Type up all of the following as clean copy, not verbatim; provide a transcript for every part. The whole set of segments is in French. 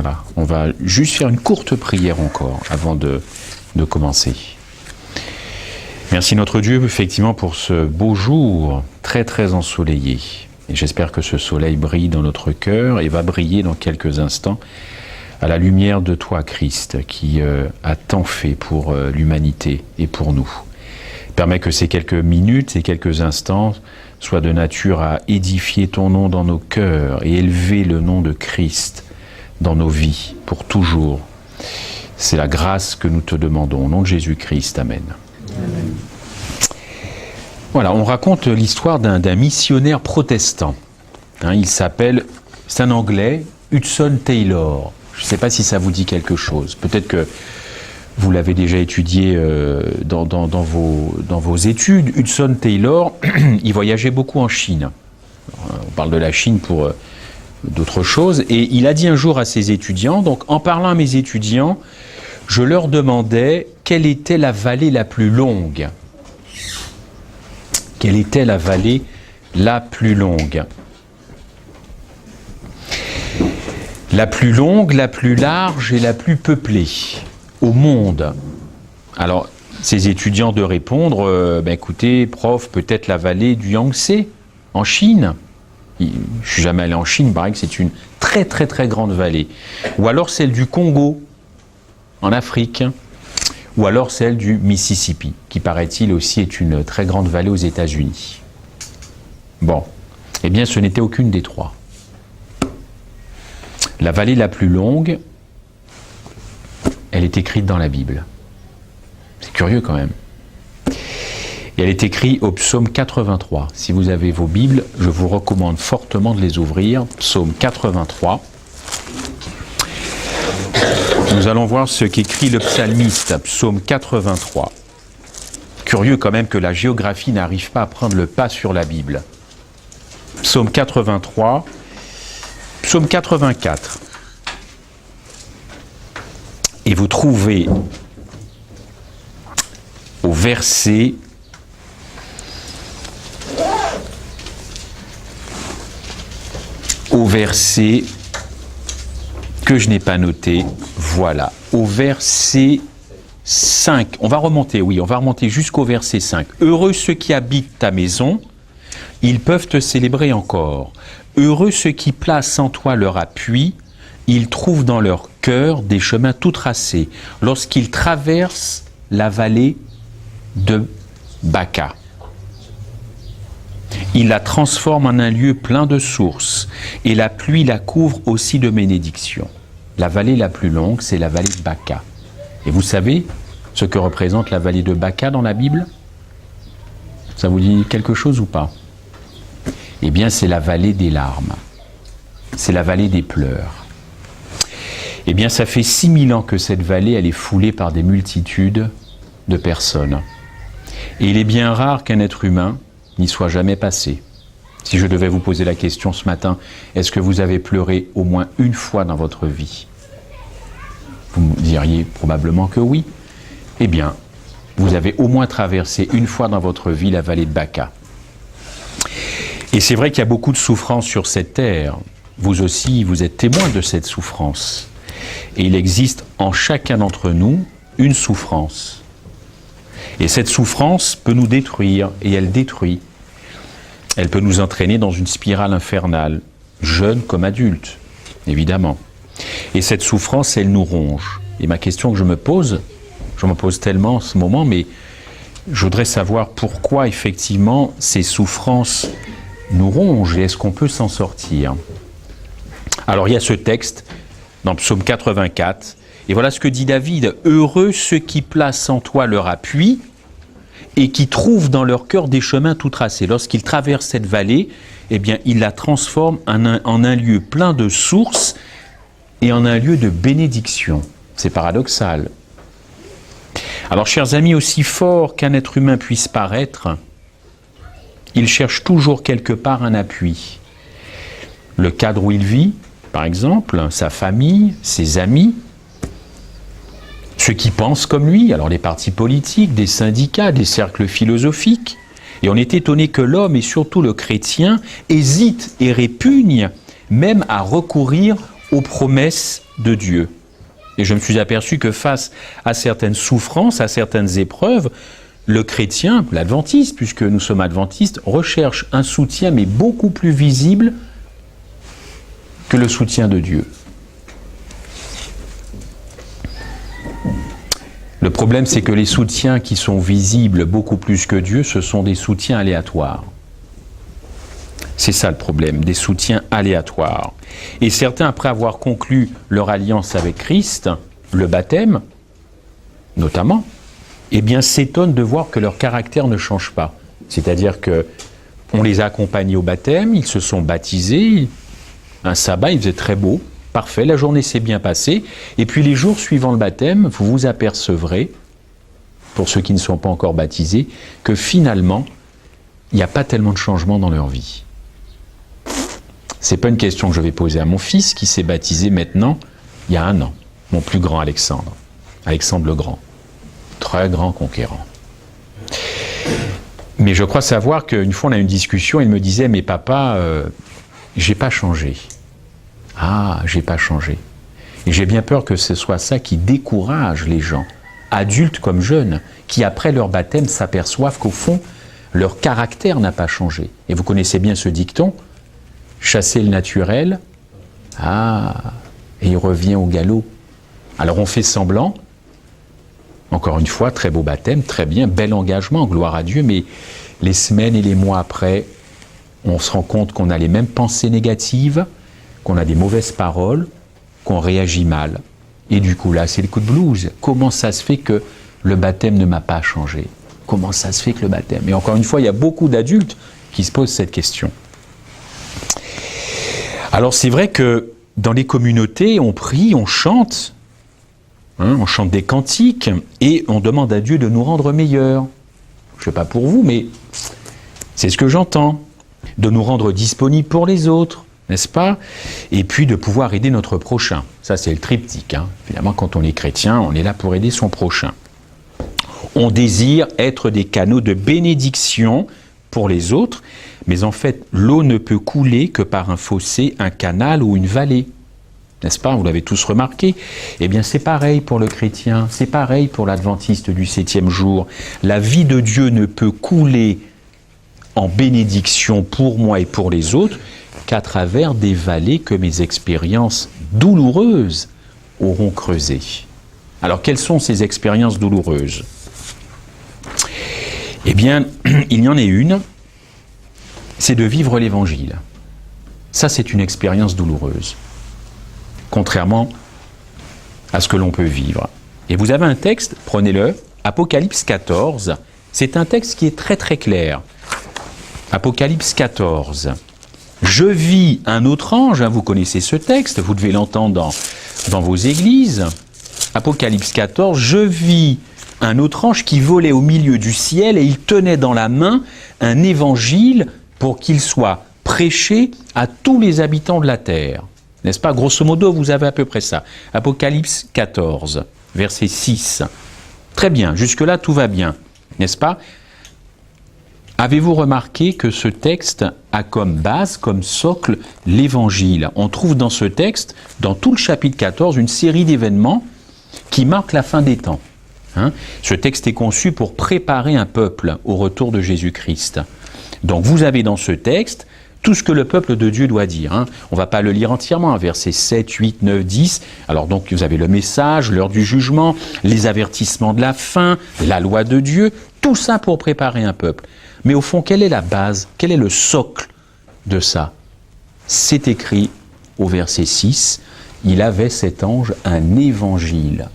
Voilà, on va juste faire une courte prière encore avant de commencer. Merci notre Dieu, effectivement, pour ce beau jour très très ensoleillé. Et j'espère que ce soleil brille dans notre cœur et va briller dans quelques instants à la lumière de toi, Christ, qui a tant fait pour l'humanité et pour nous. Permets que ces quelques minutes, ces quelques instants soient de nature à édifier ton nom dans nos cœurs et élever le nom de Christ dans nos vies pour toujours. C'est la grâce que nous te demandons. Au nom de Jésus-Christ, Amen. Amen. Voilà, on raconte l'histoire d'un missionnaire protestant. C'est un Anglais, Hudson Taylor. Je ne sais pas si ça vous dit quelque chose. Peut-être que vous l'avez déjà étudié dans vos études. Hudson Taylor, il voyageait beaucoup en Chine. On parle de la Chine pour d'autres choses. Et il a dit un jour à ses étudiants, donc en parlant à mes étudiants, je leur demandais quelle était la vallée la plus longue. Quelle était la vallée la plus longue? La plus longue, la plus large et la plus peuplée au monde. Alors, ces étudiants de répondre, écoutez, prof, peut-être la vallée du Yangtze, en Chine. Je ne suis jamais allé en Chine, il paraît que c'est une très très très grande vallée. Ou alors celle du Congo, en Afrique. Ou alors celle du Mississippi, qui paraît-il aussi est une très grande vallée aux États-Unis. Bon, eh bien ce n'était aucune des trois. La vallée la plus longue, elle est écrite dans la Bible. C'est curieux quand même. Et elle est écrite au psaume 83. Si vous avez vos Bibles, je vous recommande fortement de les ouvrir. Psaume 83. Nous allons voir ce qu'écrit le psalmiste, psaume 83. Curieux quand même que la géographie n'arrive pas à prendre le pas sur la Bible. Psaume 83, psaume 84. Et vous trouvez au verset que je n'ai pas noté, voilà, au verset 5, on va remonter jusqu'au verset 5. Heureux ceux qui habitent ta maison, ils peuvent te célébrer encore. Heureux ceux qui placent en toi leur appui, ils trouvent dans leur cœur des chemins tout tracés, lorsqu'ils traversent la vallée de Baca. Il la transforme en un lieu plein de sources, et la pluie la couvre aussi de bénédictions. La vallée la plus longue, c'est la vallée de Baca. Et vous savez ce que représente la vallée de Baca dans la Bible? Ça vous dit quelque chose ou pas? Eh bien, c'est la vallée des larmes. C'est la vallée des pleurs. Eh bien, ça fait 6000 ans que cette vallée, elle est foulée par des multitudes de personnes. Et il est bien rare qu'un être humain n'y soit jamais passé. Si je devais vous poser la question ce matin, est-ce que vous avez pleuré au moins une fois dans votre vie? Vous me diriez probablement que oui. Eh bien, vous avez au moins traversé une fois dans votre vie la vallée de Baca. Et c'est vrai qu'il y a beaucoup de souffrance sur cette terre. Vous aussi, vous êtes témoin de cette souffrance. Et il existe en chacun d'entre nous une souffrance. Et cette souffrance peut nous détruire, et elle détruit. Elle peut nous entraîner dans une spirale infernale, jeunes comme adultes, évidemment. Et cette souffrance, elle nous ronge. Et ma question que je me pose tellement en ce moment, mais je voudrais savoir pourquoi, effectivement, ces souffrances nous rongent, et est-ce qu'on peut s'en sortir? Alors, il y a ce texte, dans Psaume 84, et voilà ce que dit David. « Heureux ceux qui placent en toi leur appui et qui trouvent dans leur cœur des chemins tout tracés. » Lorsqu'ils traversent cette vallée, eh bien, ils la transforment en un lieu plein de sources et en un lieu de bénédiction. C'est paradoxal. Alors, chers amis, aussi fort qu'un être humain puisse paraître, il cherche toujours quelque part un appui. Le cadre où il vit, par exemple, sa famille, ses amis, ceux qui pensent comme lui, alors les partis politiques, des syndicats, des cercles philosophiques. Et on est étonné que l'homme, et surtout le chrétien, hésite et répugne même à recourir aux promesses de Dieu. Et je me suis aperçu que face à certaines souffrances, à certaines épreuves, le chrétien, l'adventiste, puisque nous sommes adventistes, recherche un soutien, mais beaucoup plus visible que le soutien de Dieu. Le problème, c'est que les soutiens qui sont visibles beaucoup plus que Dieu, ce sont des soutiens aléatoires. C'est ça le problème, des soutiens aléatoires. Et certains, après avoir conclu leur alliance avec Christ, le baptême, notamment, eh bien, s'étonnent de voir que leur caractère ne change pas. C'est-à-dire que on les a accompagnés au baptême, ils se sont baptisés, un sabbat, il faisait très beau, parfait, la journée s'est bien passée, et puis les jours suivant le baptême, vous vous apercevrez, pour ceux qui ne sont pas encore baptisés, que finalement, il n'y a pas tellement de changement dans leur vie. C'est pas une question que je vais poser à mon fils, qui s'est baptisé maintenant, il y a 1 an, mon plus grand Alexandre le Grand, très grand conquérant. Mais je crois savoir qu'une fois on a eu une discussion, il me disait, mais papa, j'ai pas changé. Ah, j'ai pas changé. Et j'ai bien peur que ce soit ça qui décourage les gens, adultes comme jeunes, qui après leur baptême s'aperçoivent qu'au fond, leur caractère n'a pas changé. Et vous connaissez bien ce dicton, chasser le naturel, et il revient au galop. Alors on fait semblant, encore une fois, très beau baptême, très bien, bel engagement, gloire à Dieu, mais les semaines et les mois après, on se rend compte qu'on a les mêmes pensées négatives, qu'on a des mauvaises paroles, qu'on réagit mal. Et du coup, là, c'est le coup de blues. Comment ça se fait que le baptême ne m'a pas changé? Comment ça se fait que le baptême... Et encore une fois, il y a beaucoup d'adultes qui se posent cette question. Alors, c'est vrai que dans les communautés, on prie, on chante des cantiques, et on demande à Dieu de nous rendre meilleurs. Je ne sais pas pour vous, mais c'est ce que j'entends. De nous rendre disponibles pour les autres, n'est-ce pas? Et puis de pouvoir aider notre prochain. Ça, c'est le triptyque. Finalement, quand on est chrétien, on est là pour aider son prochain. On désire être des canaux de bénédiction pour les autres, mais en fait, l'eau ne peut couler que par un fossé, un canal ou une vallée. N'est-ce pas? Vous l'avez tous remarqué. Eh bien, c'est pareil pour le chrétien, c'est pareil pour l'adventiste du 7e jour. La vie de Dieu ne peut couler en bénédiction pour moi et pour les autres qu'à travers des vallées que mes expériences douloureuses auront creusées. Alors, quelles sont ces expériences douloureuses? Eh bien, il y en a une, c'est de vivre l'Évangile. Ça, c'est une expérience douloureuse, contrairement à ce que l'on peut vivre. Et vous avez un texte, prenez-le, Apocalypse 14, c'est un texte qui est très très clair. Apocalypse 14. Je vis un autre ange, vous connaissez ce texte, vous devez l'entendre dans vos églises. Apocalypse 14, je vis un autre ange qui volait au milieu du ciel et il tenait dans la main un évangile pour qu'il soit prêché à tous les habitants de la terre. N'est-ce pas? Grosso modo, vous avez à peu près ça. Apocalypse 14, verset 6. Très bien, jusque-là, tout va bien, n'est-ce pas? Avez-vous remarqué que ce texte a comme base, comme socle, l'Évangile? On trouve dans ce texte, dans tout le chapitre 14, une série d'événements qui marquent la fin des temps. Ce texte est conçu pour préparer un peuple au retour de Jésus-Christ. Donc vous avez dans ce texte tout ce que le peuple de Dieu doit dire. On ne va pas le lire entièrement, versets 7, 8, 9, 10. Alors donc vous avez le message, l'heure du jugement, les avertissements de la fin, la loi de Dieu, tout ça pour préparer un peuple. Mais au fond, quelle est la base, quel est le socle de ça? C'est écrit au verset 6, il avait cet ange un évangile.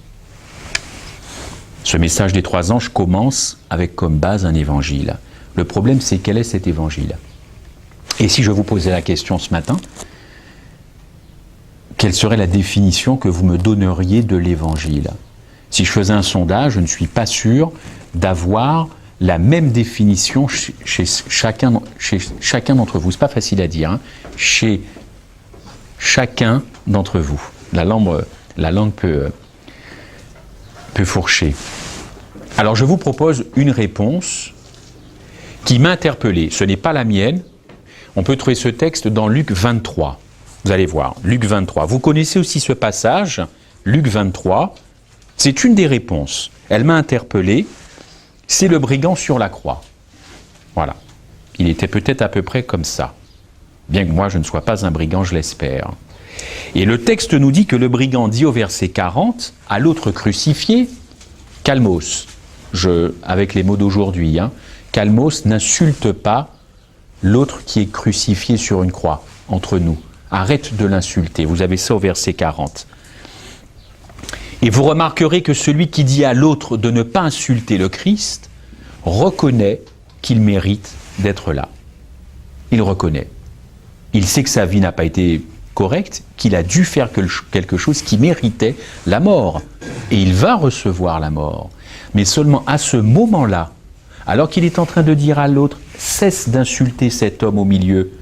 Ce message des 3 anges commence avec comme base un évangile. Le problème, c'est quel est cet évangile? Et si je vous posais la question ce matin, quelle serait la définition que vous me donneriez de l'évangile? Si je faisais un sondage, je ne suis pas sûr d'avoir la même définition chez chacun d'entre vous. C'est pas facile à dire, chez chacun d'entre vous. La langue peut fourcher. Alors je vous propose une réponse qui m'a interpellé. Ce n'est pas la mienne. On peut trouver ce texte dans Luc 23. Vous allez voir, Luc 23. Vous connaissez aussi ce passage, Luc 23. C'est une des réponses. Elle m'a interpellé. C'est le brigand sur la croix. Voilà. Il était peut-être à peu près comme ça. Bien que moi, je ne sois pas un brigand, je l'espère. Et le texte nous dit que le brigand dit au verset 40, à l'autre crucifié, Calmos, avec les mots d'aujourd'hui, Calmos, n'insulte pas l'autre qui est crucifié sur une croix, entre nous. Arrête de l'insulter. Vous avez ça au verset 40. Et vous remarquerez que celui qui dit à l'autre de ne pas insulter le Christ reconnaît qu'il mérite d'être là. Il reconnaît. Il sait que sa vie n'a pas été correcte, qu'il a dû faire quelque chose qui méritait la mort. Et il va recevoir la mort. Mais seulement à ce moment-là, alors qu'il est en train de dire à l'autre « cesse d'insulter cet homme au milieu »,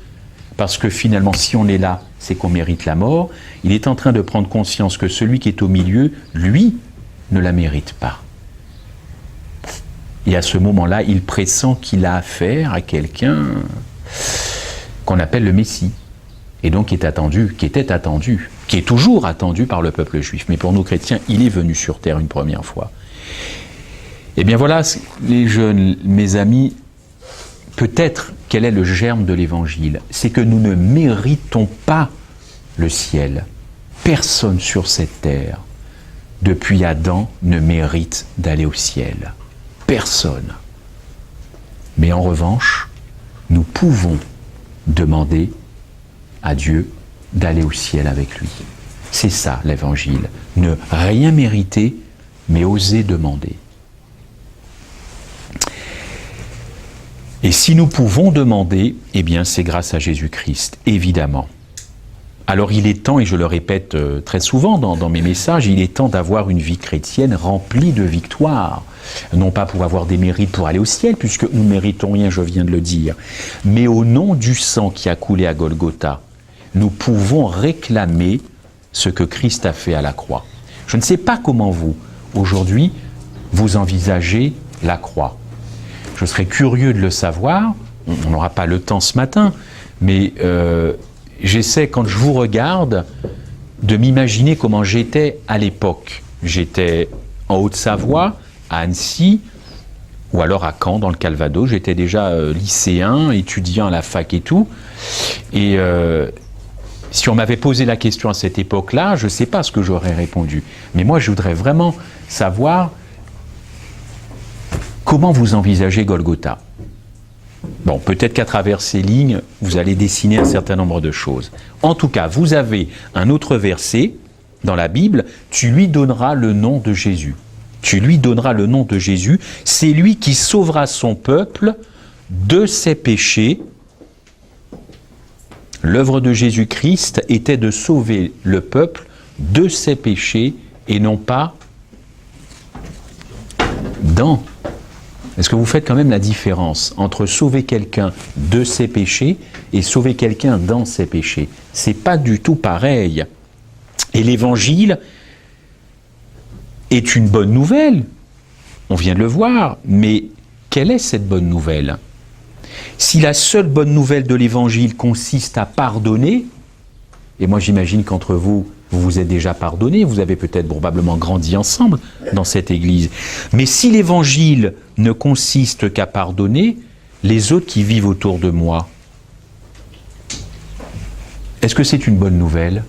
parce que finalement, si on est là, c'est qu'on mérite la mort, il est en train de prendre conscience que celui qui est au milieu, lui, ne la mérite pas. Et à ce moment-là, il pressent qu'il a affaire à quelqu'un qu'on appelle le Messie, et donc qui était attendu, qui est toujours attendu par le peuple juif. Mais pour nous chrétiens, il est venu sur terre une première fois. Eh bien voilà, les jeunes, mes amis, peut-être quel est le germe de l'Évangile? C'est que nous ne méritons pas le ciel. Personne sur cette terre, depuis Adam, ne mérite d'aller au ciel. Personne. Mais en revanche, nous pouvons demander à Dieu d'aller au ciel avec lui. C'est ça l'Évangile. Ne rien mériter, mais oser demander. Et si nous pouvons demander, eh bien c'est grâce à Jésus-Christ, évidemment. Alors il est temps, et je le répète très souvent dans mes messages, il est temps d'avoir une vie chrétienne remplie de victoires. Non pas pour avoir des mérites pour aller au ciel, puisque nous ne méritons rien, je viens de le dire, mais au nom du sang qui a coulé à Golgotha, nous pouvons réclamer ce que Christ a fait à la croix. Je ne sais pas comment vous, aujourd'hui, vous envisagez la croix. Je serais curieux de le savoir, on n'aura pas le temps ce matin, mais j'essaie, quand je vous regarde, de m'imaginer comment j'étais à l'époque. J'étais en Haute-Savoie, à Annecy, ou alors à Caen, dans le Calvados. J'étais déjà lycéen, étudiant à la fac et tout. Et si on m'avait posé la question à cette époque-là, je ne sais pas ce que j'aurais répondu. Mais moi, je voudrais vraiment savoir comment vous envisagez Golgotha. Bon, peut-être qu'à travers ces lignes, vous allez dessiner un certain nombre de choses. En tout cas, vous avez un autre verset dans la Bible, « Tu lui donneras le nom de Jésus ». Tu lui donneras le nom de Jésus, c'est lui qui sauvera son peuple de ses péchés. L'œuvre de Jésus-Christ était de sauver le peuple de ses péchés et non pas dans. Est-ce que vous faites quand même la différence entre sauver quelqu'un de ses péchés et sauver quelqu'un dans ses péchés? C'est pas du tout pareil. Et l'Évangile est une bonne nouvelle, on vient de le voir, mais quelle est cette bonne nouvelle? Si la seule bonne nouvelle de l'Évangile consiste à pardonner, et moi j'imagine qu'entre vous, vous vous êtes déjà pardonné, vous avez peut-être probablement grandi ensemble dans cette Église, mais si l'Évangile ne consiste qu'à pardonner, les autres qui vivent autour de moi, est-ce que c'est une bonne nouvelle?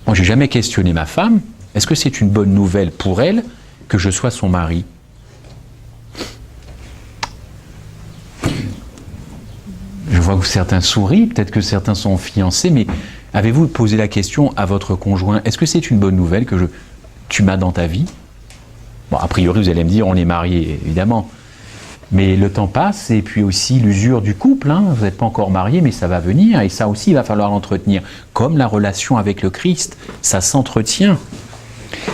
Moi, j'ai jamais questionné ma femme. Est-ce que c'est une bonne nouvelle pour elle que je sois son mari? Je vois que certains sourient, peut-être que certains sont fiancés, mais avez-vous posé la question à votre conjoint, est-ce que c'est une bonne nouvelle que tu m'as dans ta vie? Bon, a priori, vous allez me dire, on est mariés, évidemment. Mais le temps passe, et puis aussi l'usure du couple. Vous n'êtes pas encore mariés, mais ça va venir, et ça aussi, il va falloir l'entretenir. Comme la relation avec le Christ, ça s'entretient.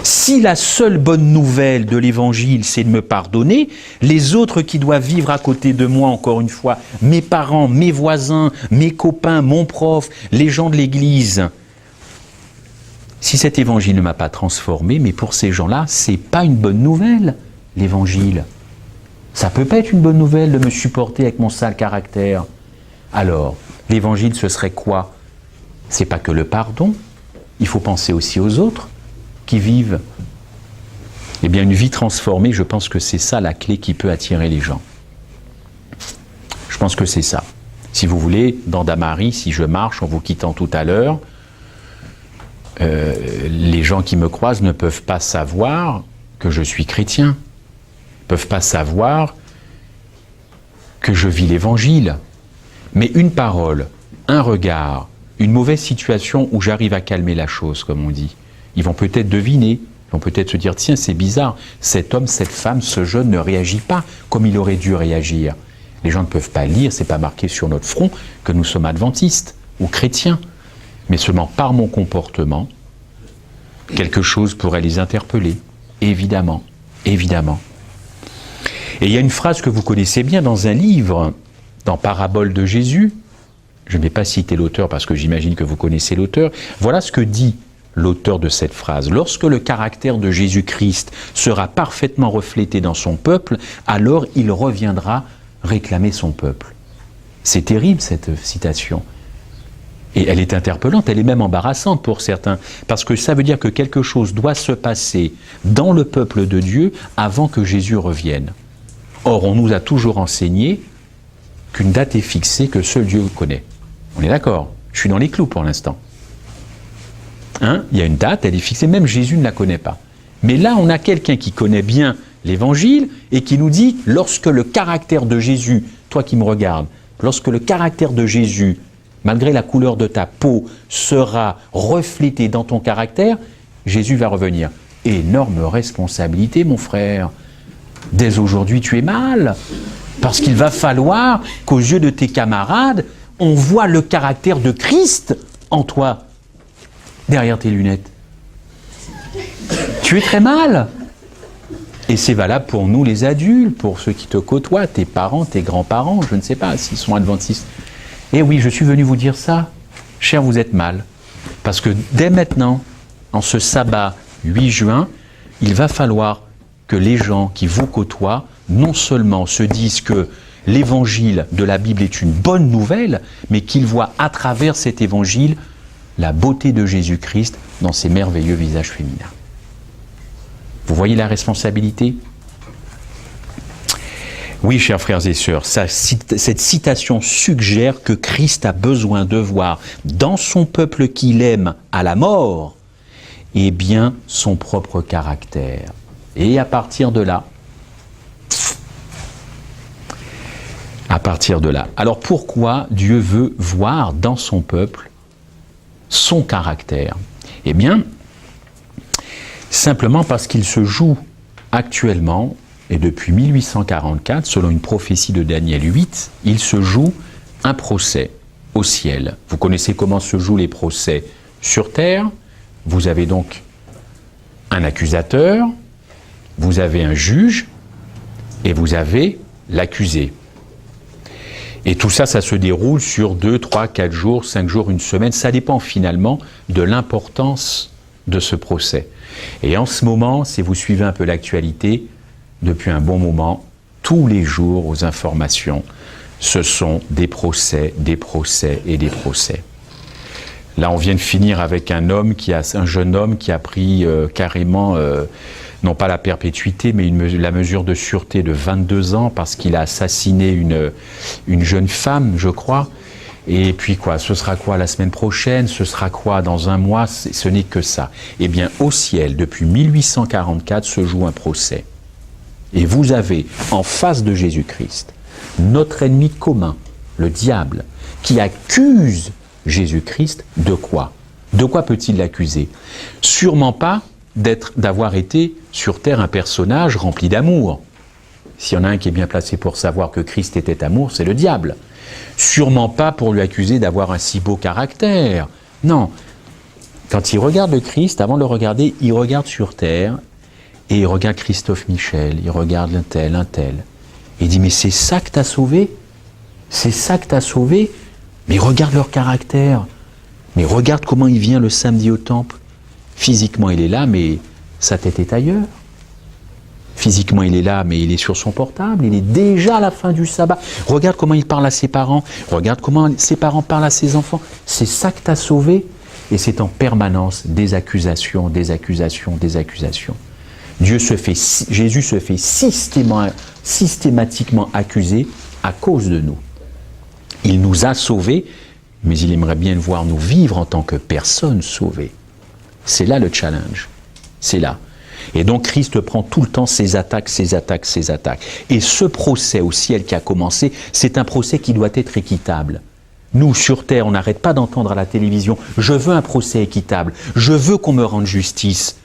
Si la seule bonne nouvelle de l'Évangile, c'est de me pardonner, les autres qui doivent vivre à côté de moi, encore une fois, mes parents, mes voisins, mes copains, mon prof, les gens de l'Église, si cet Évangile ne m'a pas transformé, mais pour ces gens-là, c'est pas une bonne nouvelle, l'Évangile. Ça peut pas être une bonne nouvelle de me supporter avec mon sale caractère. Alors, l'Évangile, ce serait quoi? c'est pas que le pardon, il faut penser aussi aux autres qui vivent. Eh bien, une vie transformée, je pense que c'est ça la clé qui peut attirer les gens. Je pense que c'est ça. Si vous voulez, dans Damary, si je marche en vous quittant tout à l'heure, les gens qui me croisent ne peuvent pas savoir que je suis chrétien, ne peuvent pas savoir que je vis l'Évangile. Mais une parole, un regard, une mauvaise situation où j'arrive à calmer la chose, comme on dit, ils vont peut-être deviner, ils vont peut-être se dire, tiens, c'est bizarre, cet homme, cette femme, ce jeune ne réagit pas comme il aurait dû réagir. Les gens ne peuvent pas lire, c'est pas marqué sur notre front que nous sommes adventistes ou chrétiens. Mais seulement par mon comportement, quelque chose pourrait les interpeller. Évidemment, évidemment. Et il y a une phrase que vous connaissez bien dans un livre, dans Parabole de Jésus. Je ne vais pas citer l'auteur parce que j'imagine que vous connaissez l'auteur. Voilà ce que dit l'auteur de cette phrase. Lorsque le caractère de Jésus-Christ sera parfaitement reflété dans son peuple, alors il reviendra réclamer son peuple. C'est terrible cette citation. Et elle est interpellante, elle est même embarrassante pour certains, parce que ça veut dire que quelque chose doit se passer dans le peuple de Dieu avant que Jésus revienne. Or, on nous a toujours enseigné qu'une date est fixée, que seul Dieu connaît. On est d'accord? Je suis dans les clous pour l'instant. Hein? Il y a une date, elle est fixée, même Jésus ne la connaît pas. Mais là, on a quelqu'un qui connaît bien l'Évangile et qui nous dit, lorsque le caractère de Jésus, toi qui me regardes, lorsque le caractère de Jésus, malgré la couleur de ta peau, sera reflété dans ton caractère, Jésus va revenir. Énorme responsabilité, mon frère. Dès aujourd'hui, tu es mal. Parce qu'il va falloir qu'aux yeux de tes camarades, on voit le caractère de Christ en toi, derrière tes lunettes. Tu es très mal. Et c'est valable pour nous les adultes, pour ceux qui te côtoient, tes parents, tes grands-parents, je ne sais pas s'ils sont adventistes. Et oui, je suis venu vous dire ça. Cher, vous êtes mal. Parce que dès maintenant, en ce sabbat 8 juin, il va falloir que les gens qui vous côtoient, non seulement se disent que l'évangile de la Bible est une bonne nouvelle, mais qu'ils voient à travers cet évangile la beauté de Jésus-Christ dans ses merveilleux visages féminins. Vous voyez la responsabilité ? Oui, chers frères et sœurs, cette citation suggère que Christ a besoin de voir dans son peuple qu'il aime à la mort, eh bien, son propre caractère. Et à partir de là, alors pourquoi Dieu veut voir dans son peuple son caractère? Eh bien, simplement parce qu'il se joue actuellement, et depuis 1844, selon une prophétie de Daniel 8, il se joue un procès au ciel. Vous connaissez comment se jouent les procès sur terre. Vous avez donc un accusateur, vous avez un juge, et vous avez l'accusé. Et tout ça, ça se déroule sur 2, 3, 4 jours, 5 jours, une semaine. Ça dépend finalement de l'importance de ce procès. Et en ce moment, si vous suivez un peu l'actualité, depuis un bon moment, tous les jours aux informations, ce sont des procès et des procès. Là, on vient de finir avec un jeune homme qui a pris carrément, non pas la perpétuité, mais la mesure de sûreté de 22 ans parce qu'il a assassiné une jeune femme, je crois. Et puis quoi, ce sera quoi la semaine prochaine? Ce sera quoi dans un mois? Ce n'est que ça. Eh bien, au ciel, depuis 1844, se joue un procès. Et vous avez en face de Jésus-Christ notre ennemi commun, le diable, qui accuse Jésus-Christ de quoi? De quoi peut-il l'accuser? Sûrement pas d'avoir été sur terre un personnage rempli d'amour. S'il y en a un qui est bien placé pour savoir que Christ était amour, c'est le diable. Sûrement pas pour lui accuser d'avoir un si beau caractère. Non. Quand il regarde le Christ, avant de le regarder, il regarde sur terre. Et il regarde Christophe Michel, il regarde un tel. Et il dit, mais c'est ça que t'as sauvé? C'est ça que t'as sauvé? Mais regarde leur caractère. Mais regarde comment il vient le samedi au temple. Physiquement, il est là, mais sa tête est ailleurs. Physiquement, il est là, mais il est sur son portable. Il est déjà à la fin du sabbat. Regarde comment il parle à ses parents. Regarde comment ses parents parlent à ses enfants. C'est ça que t'as sauvé. Et c'est en permanence des accusations, des accusations, des accusations. Jésus se fait systématiquement accuser à cause de nous. Il nous a sauvés, mais il aimerait bien voir nous vivre en tant que personnes sauvées. C'est là le challenge. C'est là. Et donc Christ prend tout le temps ses attaques, ses attaques, ses attaques. Et ce procès au ciel qui a commencé, c'est un procès qui doit être équitable. Nous, sur terre, on n'arrête pas d'entendre à la télévision « Je veux un procès équitable, je veux qu'on me rende justice,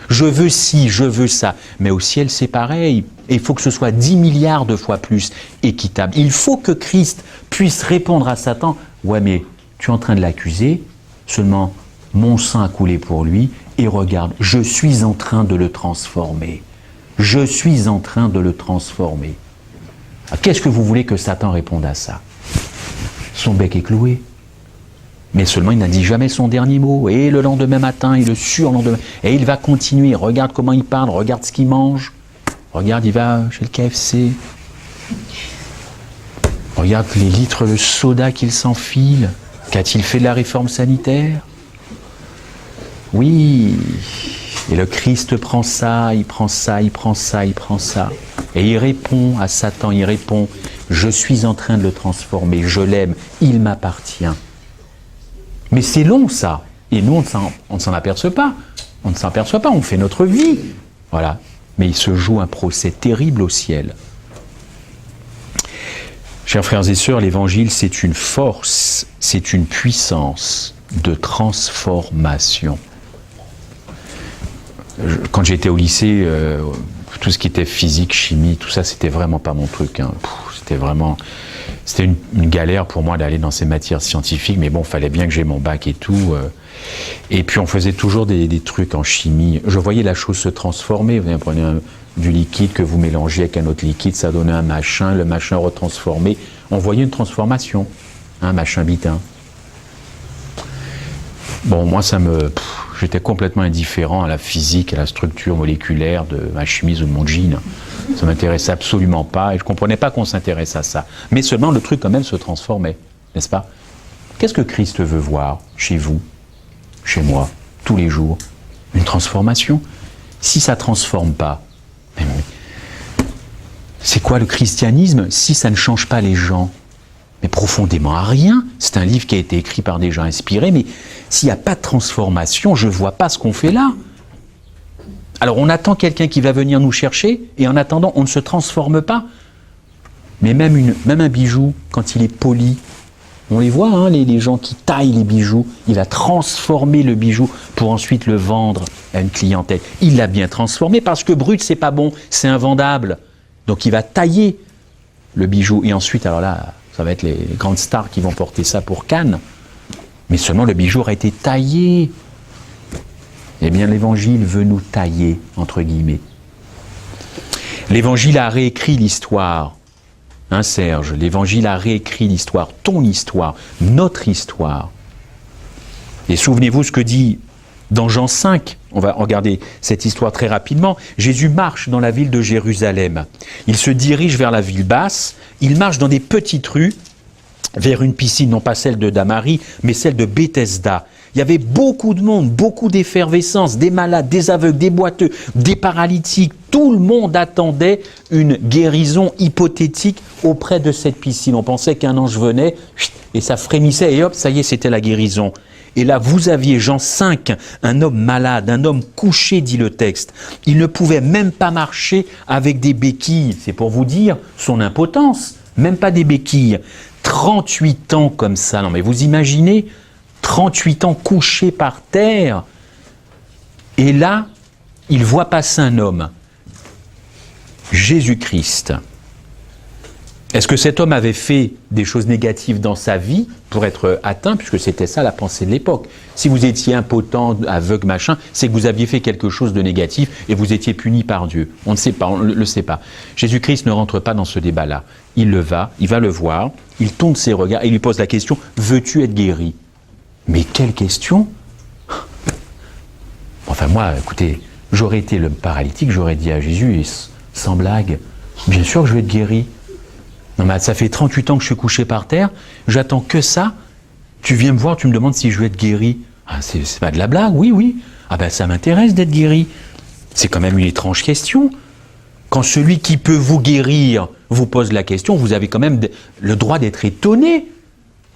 je veux ci, je veux ça ». Mais au ciel, c'est pareil. Il faut que ce soit 10 milliards de fois plus équitable. Il faut que Christ puisse répondre à Satan « Ouais, mais tu es en train de l'accuser, seulement mon sang a coulé pour lui, et regarde, je suis en train de le transformer. Je suis en train de le transformer. » Qu'est-ce que vous voulez que Satan réponde à ça ? Son bec est cloué. Mais seulement il n'a dit jamais son dernier mot. Et le lendemain matin, et le surlendemain, et il va continuer. Regarde comment il parle, regarde ce qu'il mange. Regarde, il va chez le KFC. Regarde les litres de soda qu'il s'enfile. Qu'a-t-il fait de la réforme sanitaire ? Oui. Et le Christ prend ça, il prend ça, il prend ça, il prend ça. Et il répond à Satan, il répond « Je suis en train de le transformer, je l'aime, il m'appartient. » Mais c'est long ça. Et nous, on ne s'en aperçoit pas. On ne s'en aperçoit pas, on fait notre vie. Voilà. Mais il se joue un procès terrible au ciel. Chers frères et sœurs, l'Évangile, c'est une force, c'est une puissance de transformation. Quand j'étais au lycée, tout ce qui était physique, chimie, tout ça, c'était vraiment pas mon truc. Hein. C'était une galère pour moi d'aller dans ces matières scientifiques, mais bon, il fallait bien que j'ai mon bac et tout. Et puis on faisait toujours des trucs en chimie. Je voyais la chose se transformer. Vous prenez du liquide que vous mélangez avec un autre liquide, ça donnait un machin, le machin retransformé. On voyait une transformation, un machin bitin. Bon, moi, j'étais complètement indifférent à la physique, à la structure moléculaire de ma chemise ou de mon jean. Ça ne m'intéressait absolument pas et je ne comprenais pas qu'on s'intéresse à ça. Mais seulement le truc quand même se transformait, n'est-ce pas ? Qu'est-ce que Christ veut voir chez vous, chez moi, tous les jours ? Une transformation. Si ça ne transforme pas, c'est quoi le christianisme si ça ne change pas les gens ? Mais profondément à rien. C'est un livre qui a été écrit par des gens inspirés, mais s'il n'y a pas de transformation, je ne vois pas ce qu'on fait là. Alors on attend quelqu'un qui va venir nous chercher, et en attendant, on ne se transforme pas. Mais même un bijou, quand il est poli, on les voit, hein, les gens qui taillent les bijoux, il a transformé le bijou pour ensuite le vendre à une clientèle. Il l'a bien transformé parce que brut, c'est pas bon, c'est invendable. Donc il va tailler le bijou, et ensuite, alors là, ça va être les grandes stars qui vont porter ça pour Cannes. Mais seulement le bijou a été taillé. Eh bien, l'Évangile veut nous tailler, entre guillemets. L'Évangile a réécrit l'histoire. Hein, Serge, l'Évangile a réécrit l'histoire, ton histoire, notre histoire. Et souvenez-vous ce que dit dans Jean 5, on va regarder cette histoire très rapidement. Jésus marche dans la ville de Jérusalem. Il se dirige vers la ville basse. Il marche dans des petites rues vers une piscine, non pas celle de Damarie, mais celle de Bethesda. Il y avait beaucoup de monde, beaucoup d'effervescence, des malades, des aveugles, des boiteux, des paralytiques. Tout le monde attendait une guérison hypothétique auprès de cette piscine. On pensait qu'un ange venait et ça frémissait et hop, ça y est, c'était la guérison. Et là, vous aviez Jean 5, un homme malade, un homme couché, dit le texte. Il ne pouvait même pas marcher avec des béquilles. C'est pour vous dire son impotence, même pas des béquilles. 38 ans comme ça, non mais vous imaginez, 38 ans couché par terre. Et là, il voit passer un homme, Jésus-Christ. Est-ce que cet homme avait fait des choses négatives dans sa vie pour être atteint, puisque c'était ça la pensée de l'époque. Si vous étiez impotent, aveugle, machin, c'est que vous aviez fait quelque chose de négatif et vous étiez puni par Dieu. On ne sait pas, on ne le sait pas. Jésus-Christ ne rentre pas dans ce débat-là. Il va le voir, il tourne ses regards et il lui pose la question « Veux-tu être guéri ?» Mais quelle question ? Enfin moi, écoutez, j'aurais été le paralytique, j'aurais dit à Jésus Sans blague. Bien sûr que je vais être guéri. Non mais ça fait 38 ans que je suis couché par terre, j'attends que ça. Tu viens me voir, tu me demandes si je vais être guéri. Ah, c'est pas de la blague, oui, oui. Ah ben ça m'intéresse d'être guéri. C'est quand même une étrange question. Quand celui qui peut vous guérir vous pose la question, vous avez quand même le droit d'être étonné.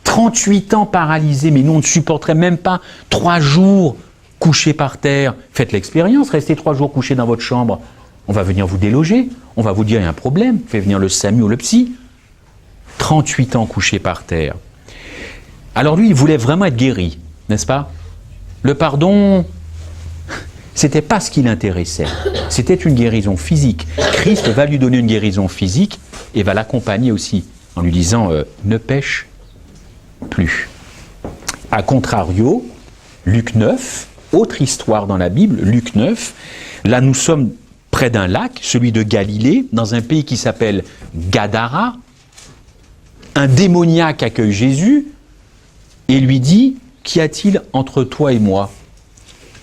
38 ans paralysé, mais nous on ne supporterait même pas 3 jours couché par terre. Faites l'expérience, restez 3 jours couché dans votre chambre. On va venir vous déloger, on va vous dire il y a un problème, faites venir le SAMU ou le psy. 38 ans couché par terre. Alors lui, il voulait vraiment être guéri, n'est-ce pas? Le pardon, c'était pas ce qui l'intéressait. C'était une guérison physique. Christ va lui donner une guérison physique et va l'accompagner aussi en lui disant ne pêche plus. A contrario, Luc 9, autre histoire dans la Bible, Luc 9, là nous sommes près d'un lac, celui de Galilée, dans un pays qui s'appelle Gadara. Un démoniaque accueille Jésus et lui dit « Qu'y a-t-il entre toi et moi ?»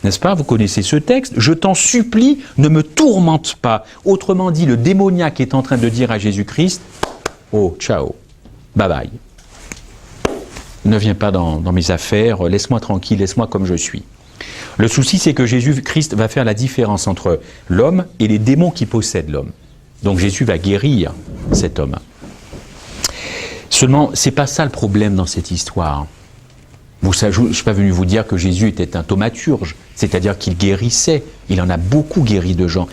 N'est-ce pas? Vous connaissez ce texte. « Je t'en supplie, ne me tourmente pas. » Autrement dit, le démoniaque est en train de dire à Jésus-Christ « Oh, ciao, bye bye. Ne viens pas dans mes affaires, laisse-moi tranquille, laisse-moi comme je suis. » Le souci, c'est que Jésus-Christ va faire la différence entre l'homme et les démons qui possèdent l'homme. Donc Jésus va guérir cet homme. Seulement, c'est pas ça le problème dans cette histoire. Je ne suis pas venu vous dire que Jésus était un thaumaturge, c'est-à-dire qu'il guérissait. Il en a beaucoup guéri de gens.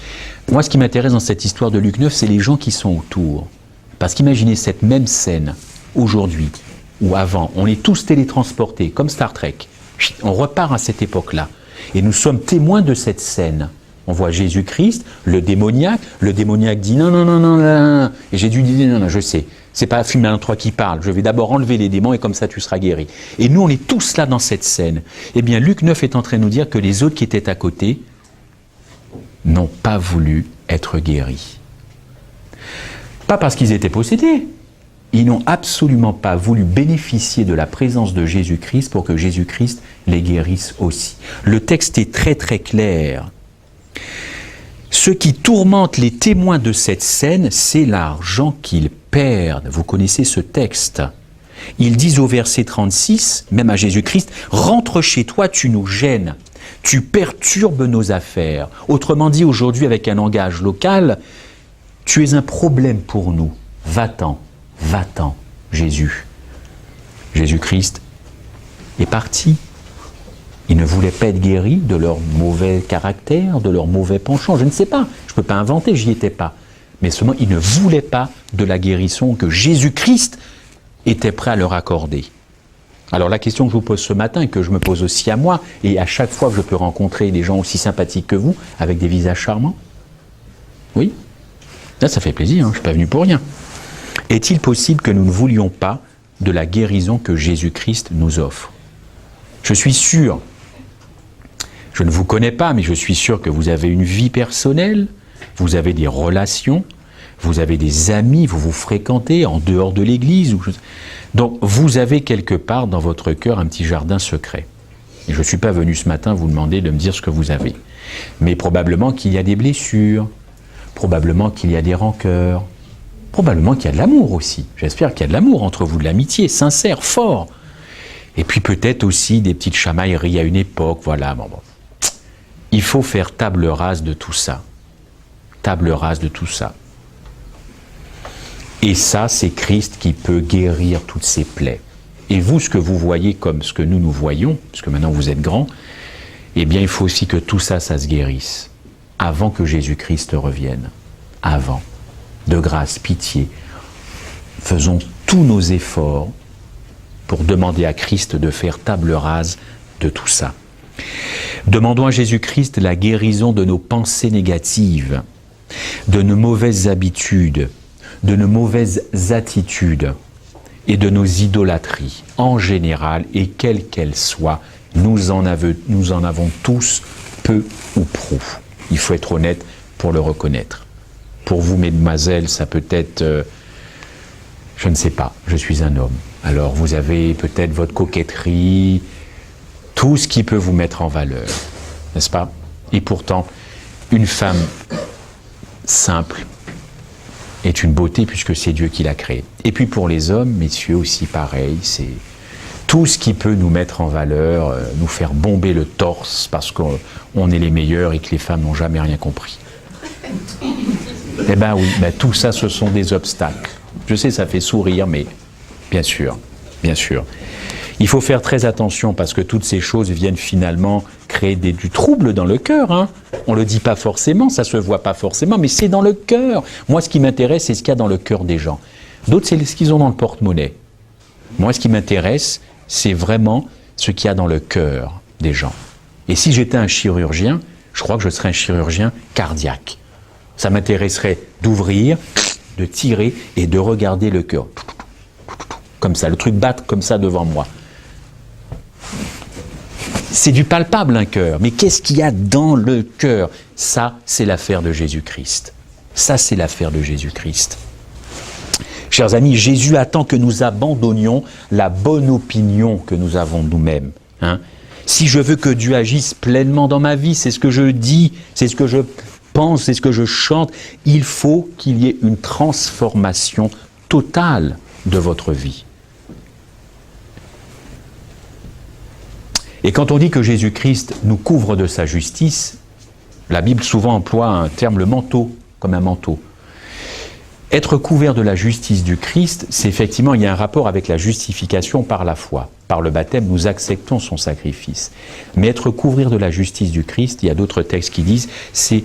Moi, ce qui m'intéresse dans cette histoire de Luc 9, c'est les gens qui sont autour. Parce qu'imaginez cette même scène, aujourd'hui, ou avant, on est tous télétransportés, comme Star Trek. On repart à cette époque-là. Et nous sommes témoins de cette scène. On voit Jésus-Christ, le démoniaque dit non, non, non, non, non. Et Jésus dit non, non, je sais. C'est pas Fumin 3 qui parle, je vais d'abord enlever les démons et comme ça tu seras guéri. Et nous on est tous là dans cette scène. Eh bien Luc 9 est en train de nous dire que les autres qui étaient à côté n'ont pas voulu être guéris. Pas parce qu'ils étaient possédés. Ils n'ont absolument pas voulu bénéficier de la présence de Jésus-Christ pour que Jésus-Christ les guérisse aussi. Le texte est très très clair. Ce qui tourmente les témoins de cette scène, c'est l'argent qu'ils perdent. Vous connaissez ce texte. Ils disent au verset 36, même à Jésus-Christ, « Rentre chez toi, tu nous gênes, tu perturbes nos affaires. » Autrement dit, aujourd'hui, avec un langage local, « Tu es un problème pour nous. Va-t'en, va-t'en, Jésus. » Jésus-Christ est parti. Ils ne voulaient pas être guéris de leur mauvais caractère, de leur mauvais penchant. Je ne sais pas, je ne peux pas inventer, j'y étais pas. Mais seulement, ils ne voulaient pas de la guérison que Jésus-Christ était prêt à leur accorder. Alors la question que je vous pose ce matin, et que je me pose aussi à moi, et à chaque fois que je peux rencontrer des gens aussi sympathiques que vous, avec des visages charmants, oui, là ça fait plaisir, hein, je ne suis pas venu pour rien. Est-il possible que nous ne voulions pas de la guérison que Jésus-Christ nous offre? Je suis sûr, je ne vous connais pas, mais je suis sûr que vous avez une vie personnelle, vous avez des relations, vous avez des amis, vous vous fréquentez en dehors de l'église. Donc vous avez quelque part dans votre cœur un petit jardin secret. Et je ne suis pas venu ce matin vous demander de me dire ce que vous avez. Mais probablement qu'il y a des blessures, probablement qu'il y a des rancœurs, probablement qu'il y a de l'amour aussi. J'espère qu'il y a de l'amour entre vous, de l'amitié, sincère, fort. Et puis peut-être aussi des petites chamailleries à une époque, voilà. Bon. Il faut faire table rase de tout ça. Table rase de tout ça. Et ça, c'est Christ qui peut guérir toutes ces plaies. Et vous, ce que vous voyez comme ce que nous voyons, parce que maintenant vous êtes grands, eh bien il faut aussi que tout ça, ça se guérisse, avant que Jésus-Christ revienne. Avant. De grâce, pitié. Faisons tous nos efforts pour demander à Christ de faire table rase de tout ça. Demandons à Jésus-Christ la guérison de nos pensées négatives, de nos mauvaises habitudes, de nos mauvaises attitudes et de nos idolâtries en général, et quelles qu'elles soient, nous en avons tous peu ou prou. Il faut être honnête pour le reconnaître. Pour vous, mesdemoiselles, ça peut être, je ne sais pas, je suis un homme. Alors vous avez peut-être votre coquetterie, tout ce qui peut vous mettre en valeur, n'est-ce pas? Et pourtant, une femme simple est une beauté puisque c'est Dieu qui l'a créé. Et puis pour les hommes, messieurs, aussi pareil, c'est tout ce qui peut nous mettre en valeur, nous faire bomber le torse parce qu'on est les meilleurs et que les femmes n'ont jamais rien compris. Eh bien oui, ben tout ça, ce sont des obstacles. Je sais, ça fait sourire, mais bien sûr, bien sûr. Il faut faire très attention parce que toutes ces choses viennent finalement créer du trouble dans le cœur. Hein. On ne le dit pas forcément, ça ne se voit pas forcément, mais c'est dans le cœur. Moi, ce qui m'intéresse, c'est ce qu'il y a dans le cœur des gens. D'autres, c'est ce qu'ils ont dans le porte-monnaie. Moi, ce qui m'intéresse, c'est vraiment ce qu'il y a dans le cœur des gens. Et si j'étais un chirurgien, je crois que je serais un chirurgien cardiaque. Ça m'intéresserait d'ouvrir, de tirer et de regarder le cœur. Comme ça, le truc battre comme ça devant moi. C'est du palpable, un cœur. Mais qu'est-ce qu'il y a dans le cœur? Ça, c'est l'affaire de Jésus-Christ. Ça, c'est l'affaire de Jésus-Christ. Chers amis, Jésus attend que nous abandonnions la bonne opinion que nous avons de nous-mêmes. Hein? Si je veux que Dieu agisse pleinement dans ma vie, c'est ce que je dis, c'est ce que je pense, c'est ce que je chante, il faut qu'il y ait une transformation totale de votre vie. Et quand on dit que Jésus-Christ nous couvre de sa justice, la Bible souvent emploie un terme, le manteau, comme un manteau. Être couvert de la justice du Christ, c'est effectivement, il y a un rapport avec la justification par la foi. Par le baptême, nous acceptons son sacrifice. Mais être couvert de la justice du Christ, il y a d'autres textes qui disent, c'est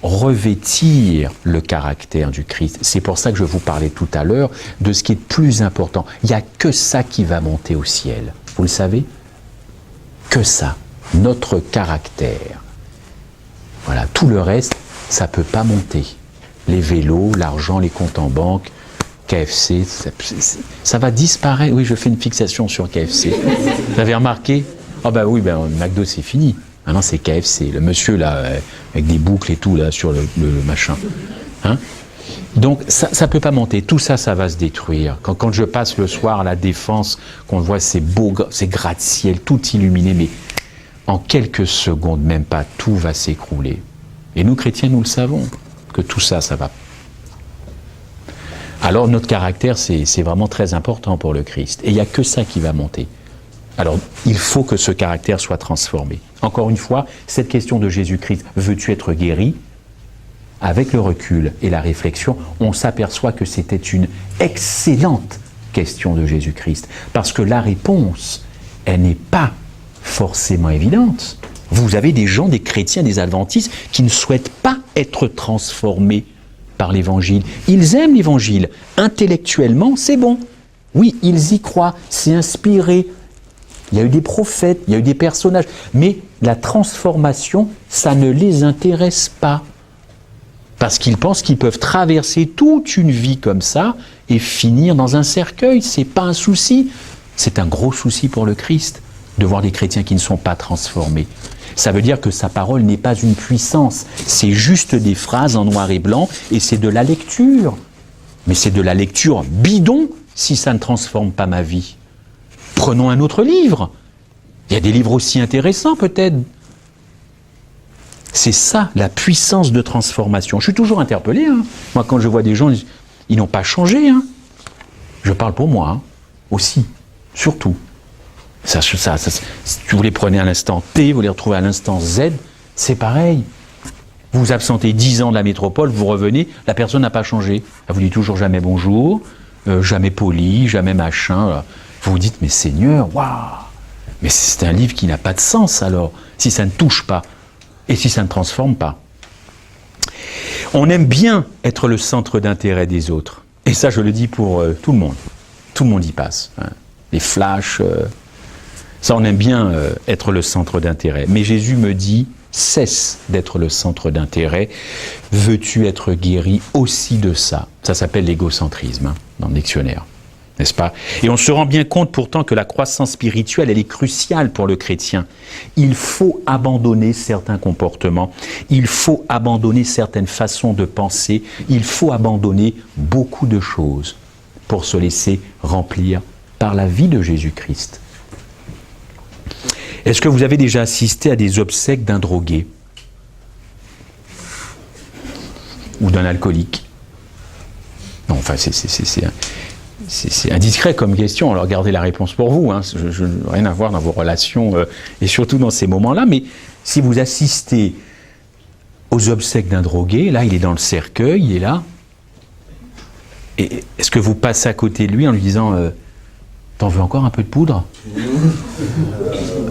revêtir le caractère du Christ. C'est pour ça que je vous parlais tout à l'heure de ce qui est plus important. Il n'y a que ça qui va monter au ciel. Vous le savez ? Que ça, notre caractère. Voilà, tout le reste, ça ne peut pas monter. Les vélos, l'argent, les comptes en banque, KFC, ça va disparaître. Oui, je fais une fixation sur KFC. Vous avez remarqué? Ah ben oui, McDo c'est fini. Maintenant c'est KFC. Le monsieur là, avec des boucles et tout là sur le machin. Hein? Donc ça ne peut pas monter. Tout ça, ça va se détruire. Quand je passe le soir à la Défense, qu'on voit ces beaux, ces gratte-ciel, tout illuminé, mais en quelques secondes, même pas, tout va s'écrouler. Et nous, chrétiens, nous le savons, que tout ça, ça va. Alors notre caractère, c'est vraiment très important pour le Christ. Et il n'y a que ça qui va monter. Alors, il faut que ce caractère soit transformé. Encore une fois, cette question de Jésus-Christ, veux-tu être guéri ? Avec le recul et la réflexion, on s'aperçoit que c'était une excellente question de Jésus-Christ. Parce que la réponse, elle n'est pas forcément évidente. Vous avez des gens, des chrétiens, des adventistes, qui ne souhaitent pas être transformés par l'Évangile. Ils aiment l'Évangile. Intellectuellement, c'est bon. Oui, ils y croient. C'est inspiré. Il y a eu des prophètes, il y a eu des personnages. Mais la transformation, ça ne les intéresse pas. Parce qu'ils pensent qu'ils peuvent traverser toute une vie comme ça et finir dans un cercueil. Ce n'est pas un souci. C'est un gros souci pour le Christ de voir des chrétiens qui ne sont pas transformés. Ça veut dire que sa parole n'est pas une puissance. C'est juste des phrases en noir et blanc et c'est de la lecture. Mais c'est de la lecture bidon si ça ne transforme pas ma vie. Prenons un autre livre. Il y a des livres aussi intéressants peut-être. C'est ça, la puissance de transformation. Je suis toujours interpellé. Hein. Moi, quand je vois des gens, ils n'ont pas changé. Hein. Je parle pour moi, hein. Aussi, surtout. Si vous les prenez à l'instant T, vous les retrouvez à l'instant Z, c'est pareil. Vous vous absentez 10 ans de la métropole, vous revenez, la personne n'a pas changé. Elle vous dit toujours jamais bonjour, jamais poli, jamais machin. Vous vous dites, mais Seigneur, waouh, mais c'est un livre qui n'a pas de sens alors, si ça ne touche pas. Et si ça ne transforme pas. On aime bien être le centre d'intérêt des autres. Et ça, je le dis pour tout le monde. Tout le monde y passe. Hein. Les flashs, ça, on aime bien être le centre d'intérêt. Mais Jésus me dit, cesse d'être le centre d'intérêt. Veux-tu être guéri aussi de ça? Ça s'appelle l'égocentrisme, hein, dans le dictionnaire. N'est-ce pas? Et on se rend bien compte pourtant que la croissance spirituelle, elle est cruciale pour le chrétien. Il faut abandonner certains comportements, il faut abandonner certaines façons de penser, il faut abandonner beaucoup de choses pour se laisser remplir par la vie de Jésus-Christ. Est-ce que vous avez déjà assisté à des obsèques d'un drogué? ou d'un alcoolique? Non, enfin, c'est indiscret comme question, alors gardez la réponse pour vous, hein. Je n'ai rien à voir dans vos relations, et surtout dans ces moments-là, mais si vous assistez aux obsèques d'un drogué, là il est dans le cercueil, il est là, et est-ce que vous passez à côté de lui en lui disant t'en veux encore un peu de poudre?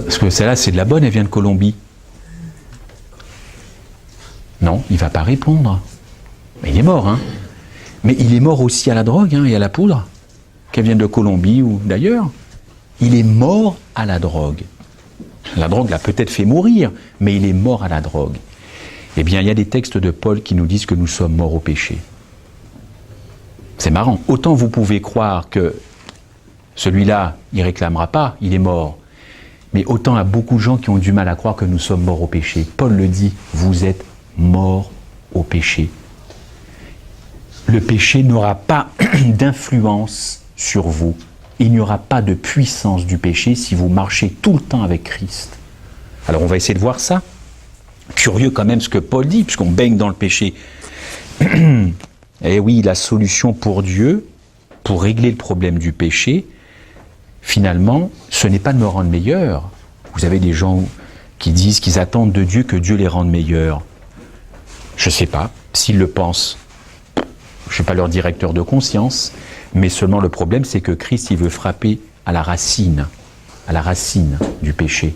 Parce que celle-là c'est de la bonne, elle vient de Colombie. Non, il ne va pas répondre. Mais il est mort, hein. Mais il est mort aussi à la drogue, hein, et à la poudre, qu'elle vienne de Colombie ou d'ailleurs. Il est mort à la drogue. La drogue l'a peut-être fait mourir, mais il est mort à la drogue. Eh bien, il y a des textes de Paul qui nous disent que nous sommes morts au péché. C'est marrant. Autant vous pouvez croire que celui-là, il ne réclamera pas, il est mort. Mais autant il y a beaucoup de gens qui ont du mal à croire que nous sommes morts au péché. Paul le dit, vous êtes morts au péché. Le péché n'aura pas d'influence sur vous. Il n'y aura pas de puissance du péché si vous marchez tout le temps avec Christ. Alors on va essayer de voir ça. Curieux quand même ce que Paul dit, puisqu'on baigne dans le péché. Eh oui, la solution pour Dieu, pour régler le problème du péché, finalement, ce n'est pas de me rendre meilleur. Vous avez des gens qui disent qu'ils attendent de Dieu que Dieu les rende meilleurs. Je ne sais pas s'ils le pensent. Je ne suis pas leur directeur de conscience, mais seulement le problème, c'est que Christ, il veut frapper à la racine du péché.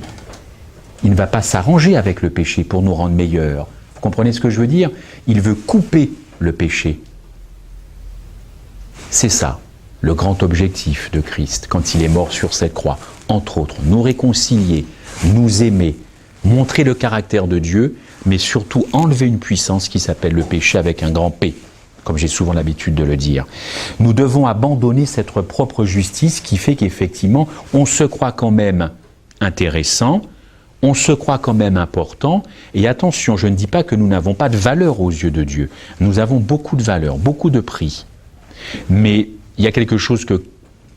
Il ne va pas s'arranger avec le péché pour nous rendre meilleurs. Vous comprenez ce que je veux dire? Il veut couper le péché. C'est ça, le grand objectif de Christ, quand il est mort sur cette croix. Entre autres, nous réconcilier, nous aimer, montrer le caractère de Dieu, mais surtout enlever une puissance qui s'appelle le péché avec un grand P, comme j'ai souvent l'habitude de le dire. Nous devons abandonner cette propre justice qui fait qu'effectivement, on se croit quand même intéressant, on se croit quand même important, et attention, je ne dis pas que nous n'avons pas de valeur aux yeux de Dieu. Nous avons beaucoup de valeur, beaucoup de prix. Mais il y a quelque chose que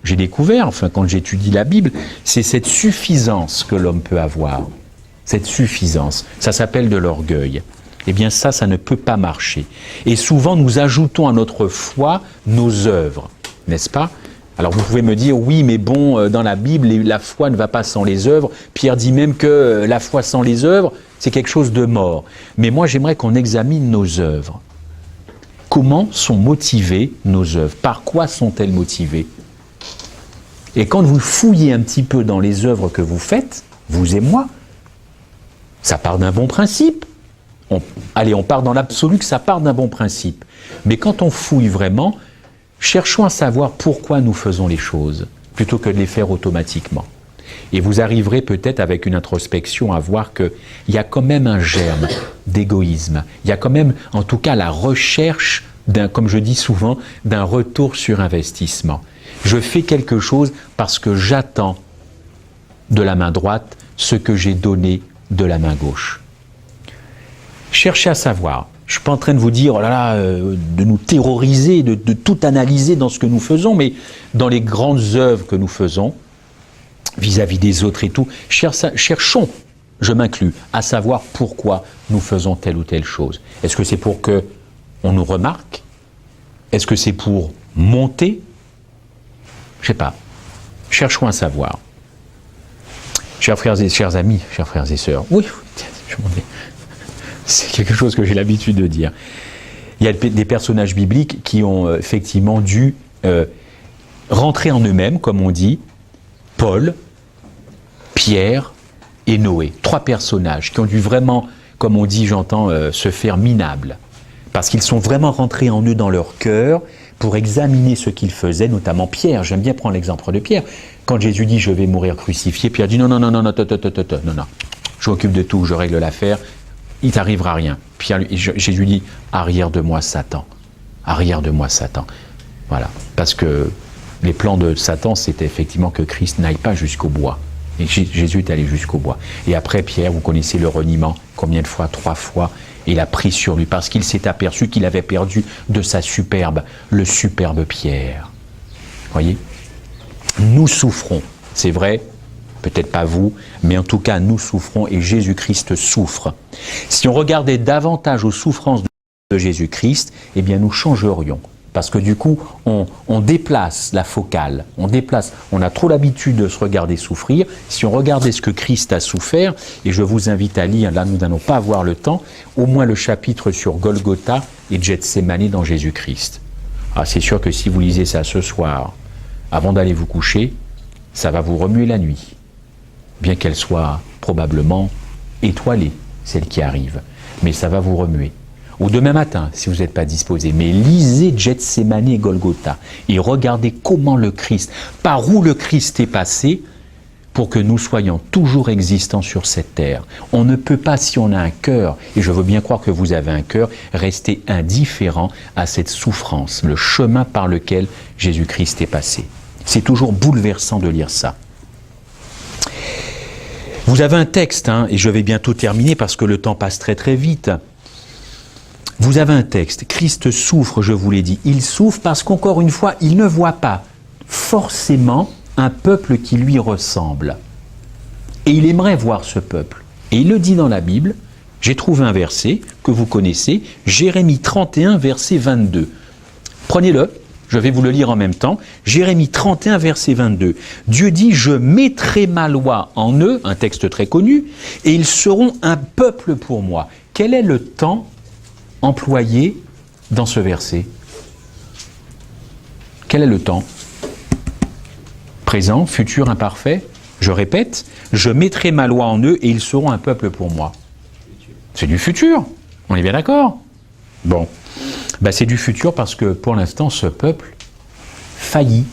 j'ai découvert, enfin quand j'étudie la Bible, c'est cette suffisance que l'homme peut avoir. Cette suffisance, ça s'appelle de l'orgueil. Eh bien ça ne peut pas marcher. Et souvent nous ajoutons à notre foi nos œuvres, n'est-ce pas? Alors vous pouvez me dire, oui mais bon, dans la Bible, la foi ne va pas sans les œuvres. Pierre dit même que la foi sans les œuvres, c'est quelque chose de mort. Mais moi j'aimerais qu'on examine nos œuvres. Comment sont motivées nos œuvres? Par quoi sont-elles motivées? Et quand vous fouillez un petit peu dans les œuvres que vous faites, vous et moi, ça part d'un bon principe. On part dans l'absolu que ça part d'un bon principe. Mais quand on fouille vraiment, cherchons à savoir pourquoi nous faisons les choses, plutôt que de les faire automatiquement. Et vous arriverez peut-être avec une introspection à voir qu'il y a quand même un germe d'égoïsme. Il y a quand même, en tout cas, la recherche, comme je dis souvent, d'un retour sur investissement. Je fais quelque chose parce que j'attends de la main droite ce que j'ai donné de la main gauche. Cherchez à savoir. Je ne suis pas en train de vous dire, oh là là, de nous terroriser, de tout analyser dans ce que nous faisons, mais dans les grandes œuvres que nous faisons, vis-à-vis des autres et tout, cherchons, je m'inclus, à savoir pourquoi nous faisons telle ou telle chose. Est-ce que c'est pour qu'on nous remarque? Est-ce que c'est pour monter? Je ne sais pas. Cherchons à savoir. Chers frères et chers amis, chers frères et sœurs, oui, je m'en vais. C'est quelque chose que j'ai l'habitude de dire. Il y a des personnages bibliques qui ont effectivement dû rentrer en eux-mêmes, comme on dit, Paul, Pierre et Noé. 3 personnages qui ont dû vraiment, comme on dit, j'entends, se faire minables. Parce qu'ils sont vraiment rentrés en eux dans leur cœur pour examiner ce qu'ils faisaient, notamment Pierre. J'aime bien prendre l'exemple de Pierre. Quand Jésus dit « je vais mourir crucifié », Pierre dit « non, je m'occupe de tout, je règle l'affaire, il ne t'arrivera rien ». Jésus dit « arrière de moi Satan, arrière de moi Satan ». Voilà, parce que les plans de Satan, c'était effectivement que Christ n'aille pas jusqu'au bois. Et Jésus est allé jusqu'au bois. Et après, Pierre, vous connaissez le reniement, combien de fois? 3 fois. Et il a pris sur lui, parce qu'il s'est aperçu qu'il avait perdu de sa superbe, le superbe Pierre. Voyez? Nous souffrons, c'est vrai, peut-être pas vous, mais en tout cas, nous souffrons et Jésus-Christ souffre. Si on regardait davantage aux souffrances de de Jésus-Christ, eh bien nous changerions. Parce que du coup, on déplace la focale, on a trop l'habitude de se regarder souffrir. Si on regardait ce que Christ a souffert, et je vous invite à lire, là nous n'allons pas avoir le temps, au moins le chapitre sur Golgotha et Gethsémani dans Jésus-Christ. Ah, c'est sûr que si vous lisez ça ce soir, avant d'aller vous coucher, ça va vous remuer la nuit, bien qu'elle soit probablement étoilée, celle qui arrive, mais ça va vous remuer. Ou demain matin, si vous n'êtes pas disposé, mais lisez Gethsémani et Golgotha et regardez comment le Christ, par où le Christ est passé pour que nous soyons toujours existants sur cette terre. On ne peut pas, si on a un cœur, et je veux bien croire que vous avez un cœur, rester indifférent à cette souffrance, le chemin par lequel Jésus-Christ est passé. C'est toujours bouleversant de lire ça. Vous avez un texte, et je vais bientôt terminer parce que le temps passe très très vite. Vous avez un texte, Christ souffre, je vous l'ai dit. Il souffre parce qu'encore une fois, il ne voit pas forcément un peuple qui lui ressemble. Et il aimerait voir ce peuple. Et il le dit dans la Bible. J'ai trouvé un verset que vous connaissez, Jérémie 31, verset 22. Prenez-le, je vais vous le lire en même temps. Jérémie 31, verset 22. Dieu dit « Je mettrai ma loi en eux », un texte très connu, « et ils seront un peuple pour moi ». Quel est le temps employé dans ce verset? Quel est le temps? Présent, futur, imparfait. Je répète, je mettrai ma loi en eux et ils seront un peuple pour moi. C'est du futur, on est bien d'accord? Bon, c'est du futur parce que pour l'instant, ce peuple faillit.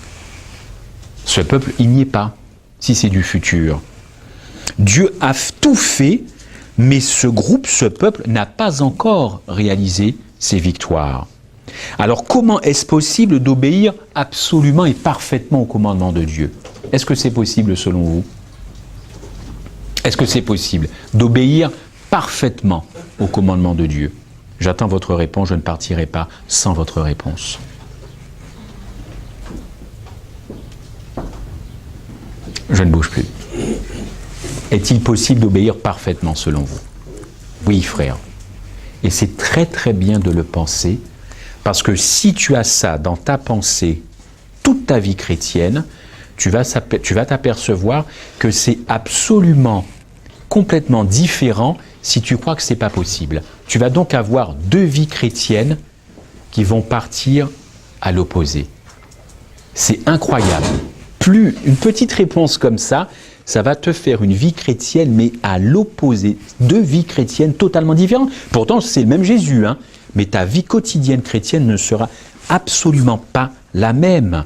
Ce peuple, il n'y est pas, si c'est du futur. Dieu a tout fait, mais ce groupe, ce peuple, n'a pas encore réalisé ses victoires. Alors comment est-ce possible d'obéir absolument et parfaitement au commandement de Dieu? Est-ce que c'est possible selon vous? Est-ce que c'est possible d'obéir parfaitement au commandement de Dieu? J'attends votre réponse, je ne partirai pas sans votre réponse. Je ne bouge plus. Est-il possible d'obéir parfaitement selon vous? Oui, frère. Et c'est très très bien de le penser, parce que si tu as ça dans ta pensée toute ta vie chrétienne, tu vas t'apercevoir que c'est absolument, complètement différent si tu crois que ce n'est pas possible. Tu vas donc avoir deux vies chrétiennes qui vont partir à l'opposé. C'est incroyable. Plus une petite réponse comme ça va te faire une vie chrétienne, mais à l'opposé. Deux vies chrétiennes totalement différentes. Pourtant, c'est le même Jésus, mais ta vie quotidienne chrétienne ne sera absolument pas la même.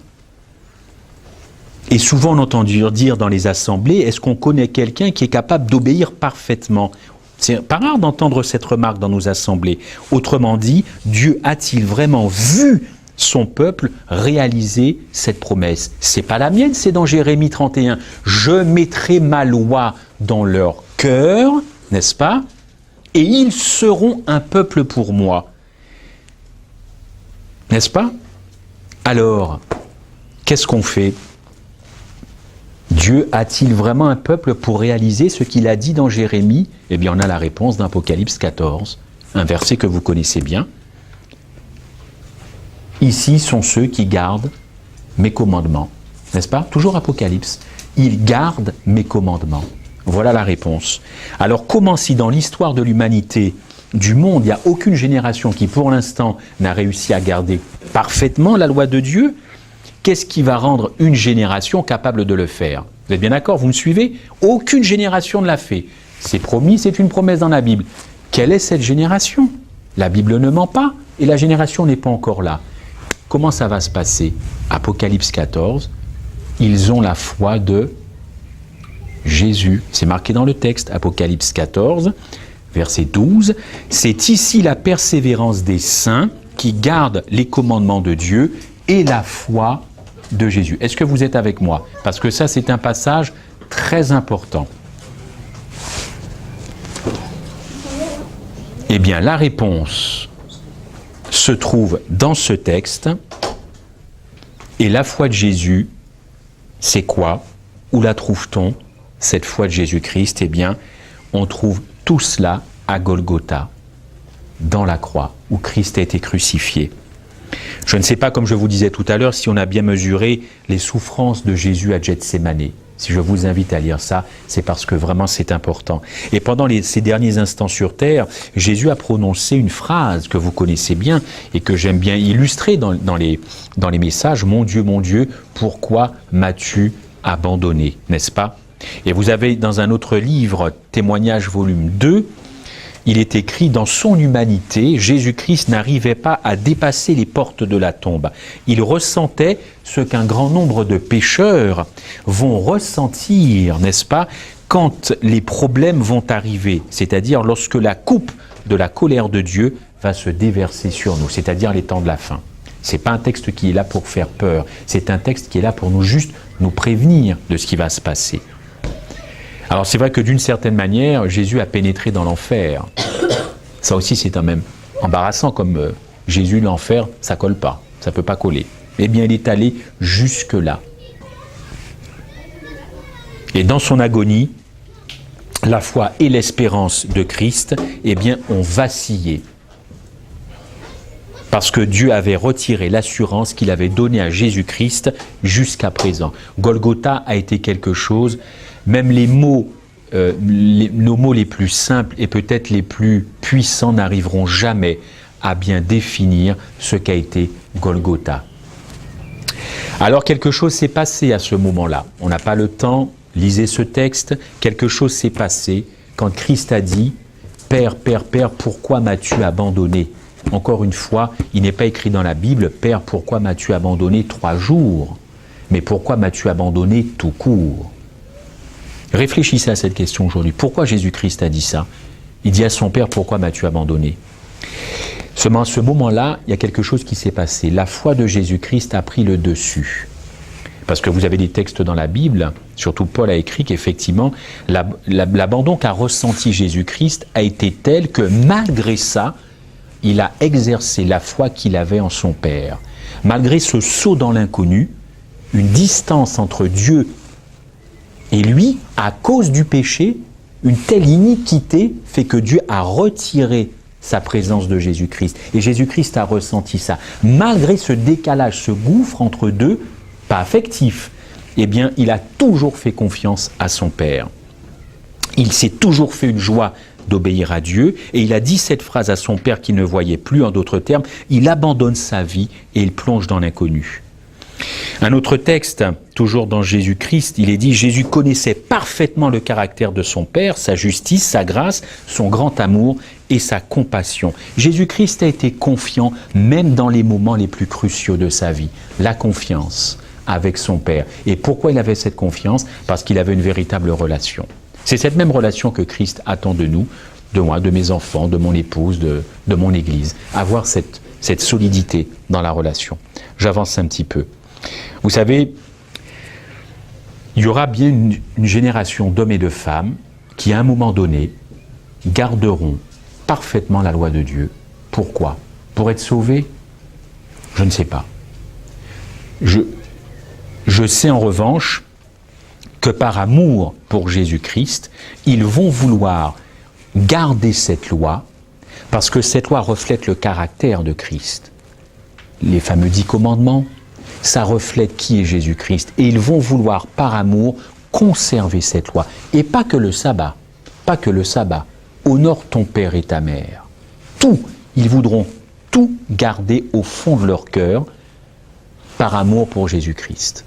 Et souvent, on entend dire dans les assemblées, est-ce qu'on connaît quelqu'un qui est capable d'obéir parfaitement? C'est pas rare d'entendre cette remarque dans nos assemblées. Autrement dit, Dieu a-t-il vraiment vu son peuple réaliser cette promesse? C'est pas la mienne, c'est dans Jérémie 31. Je mettrai ma loi dans leur cœur, n'est-ce pas? Et ils seront un peuple pour moi. N'est-ce pas? Alors, qu'est-ce qu'on fait? Dieu a-t-il vraiment un peuple pour réaliser ce qu'il a dit dans Jérémie? Eh bien, on a la réponse d'Apocalypse 14, un verset que vous connaissez bien. Ici sont ceux qui gardent mes commandements. N'est-ce pas? Toujours Apocalypse. Ils gardent mes commandements. Voilà la réponse. Alors, comment si dans l'histoire de l'humanité, du monde, il n'y a aucune génération qui, pour l'instant, n'a réussi à garder parfaitement la loi de Dieu, qu'est-ce qui va rendre une génération capable de le faire? Vous êtes bien d'accord? Vous me suivez? Aucune génération ne l'a fait. C'est promis, c'est une promesse dans la Bible. Quelle est cette génération? La Bible ne ment pas et la génération n'est pas encore là. Comment ça va se passer? Apocalypse 14, ils ont la foi de Jésus. C'est marqué dans le texte, Apocalypse 14, verset 12. C'est ici la persévérance des saints qui gardent les commandements de Dieu et la foi de Jésus. Est-ce que vous êtes avec moi? Parce que ça, c'est un passage très important. Eh bien, la réponse se trouve dans ce texte. Et la foi de Jésus, c'est quoi? Où la trouve-t-on, cette foi de Jésus-Christ? Eh bien, on trouve tout cela à Golgotha, dans la croix, où Christ a été crucifié. Je ne sais pas, comme je vous disais tout à l'heure, si on a bien mesuré les souffrances de Jésus à Gethsémanée. Si je vous invite à lire ça, c'est parce que vraiment c'est important. Et pendant ces derniers instants sur terre, Jésus a prononcé une phrase que vous connaissez bien et que j'aime bien illustrer dans les messages. « Mon Dieu, pourquoi m'as-tu abandonné ?» N'est-ce pas? Et vous avez dans un autre livre, Témoignages volume 2, il est écrit, dans son humanité, Jésus-Christ n'arrivait pas à dépasser les portes de la tombe. Il ressentait ce qu'un grand nombre de pécheurs vont ressentir, n'est-ce pas, quand les problèmes vont arriver, c'est-à-dire lorsque la coupe de la colère de Dieu va se déverser sur nous, c'est-à-dire les temps de la fin. Ce n'est pas un texte qui est là pour faire peur, c'est un texte qui est là pour nous prévenir de ce qui va se passer. Alors c'est vrai que d'une certaine manière, Jésus a pénétré dans l'enfer. Ça aussi c'est quand même embarrassant, comme Jésus, l'enfer, ça colle pas, ça peut pas coller. Eh bien il est allé jusque-là. Et dans son agonie, la foi et l'espérance de Christ, eh bien ont vacillé. Parce que Dieu avait retiré l'assurance qu'il avait donnée à Jésus-Christ jusqu'à présent. Golgotha a été quelque chose. Même les mots, nos mots les plus simples et peut-être les plus puissants n'arriveront jamais à bien définir ce qu'a été Golgotha. Alors quelque chose s'est passé à ce moment-là. On n'a pas le temps, lisez ce texte. Quelque chose s'est passé quand Christ a dit « Père, Père, Père, pourquoi m'as-tu abandonné ?» Encore une fois, il n'est pas écrit dans la Bible « Père, pourquoi m'as-tu abandonné 3 jours ?» Mais « Pourquoi m'as-tu abandonné tout court ?» Réfléchissez à cette question aujourd'hui. Pourquoi Jésus-Christ a dit ça? Il dit à son Père, pourquoi m'as-tu abandonné? Seulement à ce moment-là, il y a quelque chose qui s'est passé. La foi de Jésus-Christ a pris le dessus. Parce que vous avez des textes dans la Bible, surtout Paul a écrit qu'effectivement, l'abandon qu'a ressenti Jésus-Christ a été tel que malgré ça, il a exercé la foi qu'il avait en son Père. Malgré ce saut dans l'inconnu, une distance entre Dieu et lui, à cause du péché, une telle iniquité fait que Dieu a retiré sa présence de Jésus-Christ. Et Jésus-Christ a ressenti ça. Malgré ce décalage, ce gouffre entre deux, pas affectif, eh bien, il a toujours fait confiance à son Père. Il s'est toujours fait une joie d'obéir à Dieu, et il a dit cette phrase à son Père qui ne voyait plus, en d'autres termes, il abandonne sa vie et il plonge dans l'inconnu. Un autre texte, toujours dans Jésus-Christ, il est dit « Jésus connaissait parfaitement le caractère de son Père, sa justice, sa grâce, son grand amour et sa compassion. » Jésus-Christ a été confiant même dans les moments les plus cruciaux de sa vie. La confiance avec son Père. Et pourquoi il avait cette confiance? Parce qu'il avait une véritable relation. C'est cette même relation que Christ attend de nous, de moi, de mes enfants, de mon épouse, de mon Église. Avoir cette solidité dans la relation. J'avance un petit peu. Vous savez, il y aura bien une génération d'hommes et de femmes qui, à un moment donné, garderont parfaitement la loi de Dieu. Pourquoi? Pour être sauvés? Je ne sais pas. Je sais en revanche que par amour pour Jésus-Christ, ils vont vouloir garder cette loi parce que cette loi reflète le caractère de Christ. Les fameux 10 commandements, ça reflète qui est Jésus-Christ. Et ils vont vouloir, par amour, conserver cette loi. Et pas que le sabbat. Pas que le sabbat. Honore ton père et ta mère. Tout. Ils voudront tout garder au fond de leur cœur par amour pour Jésus-Christ.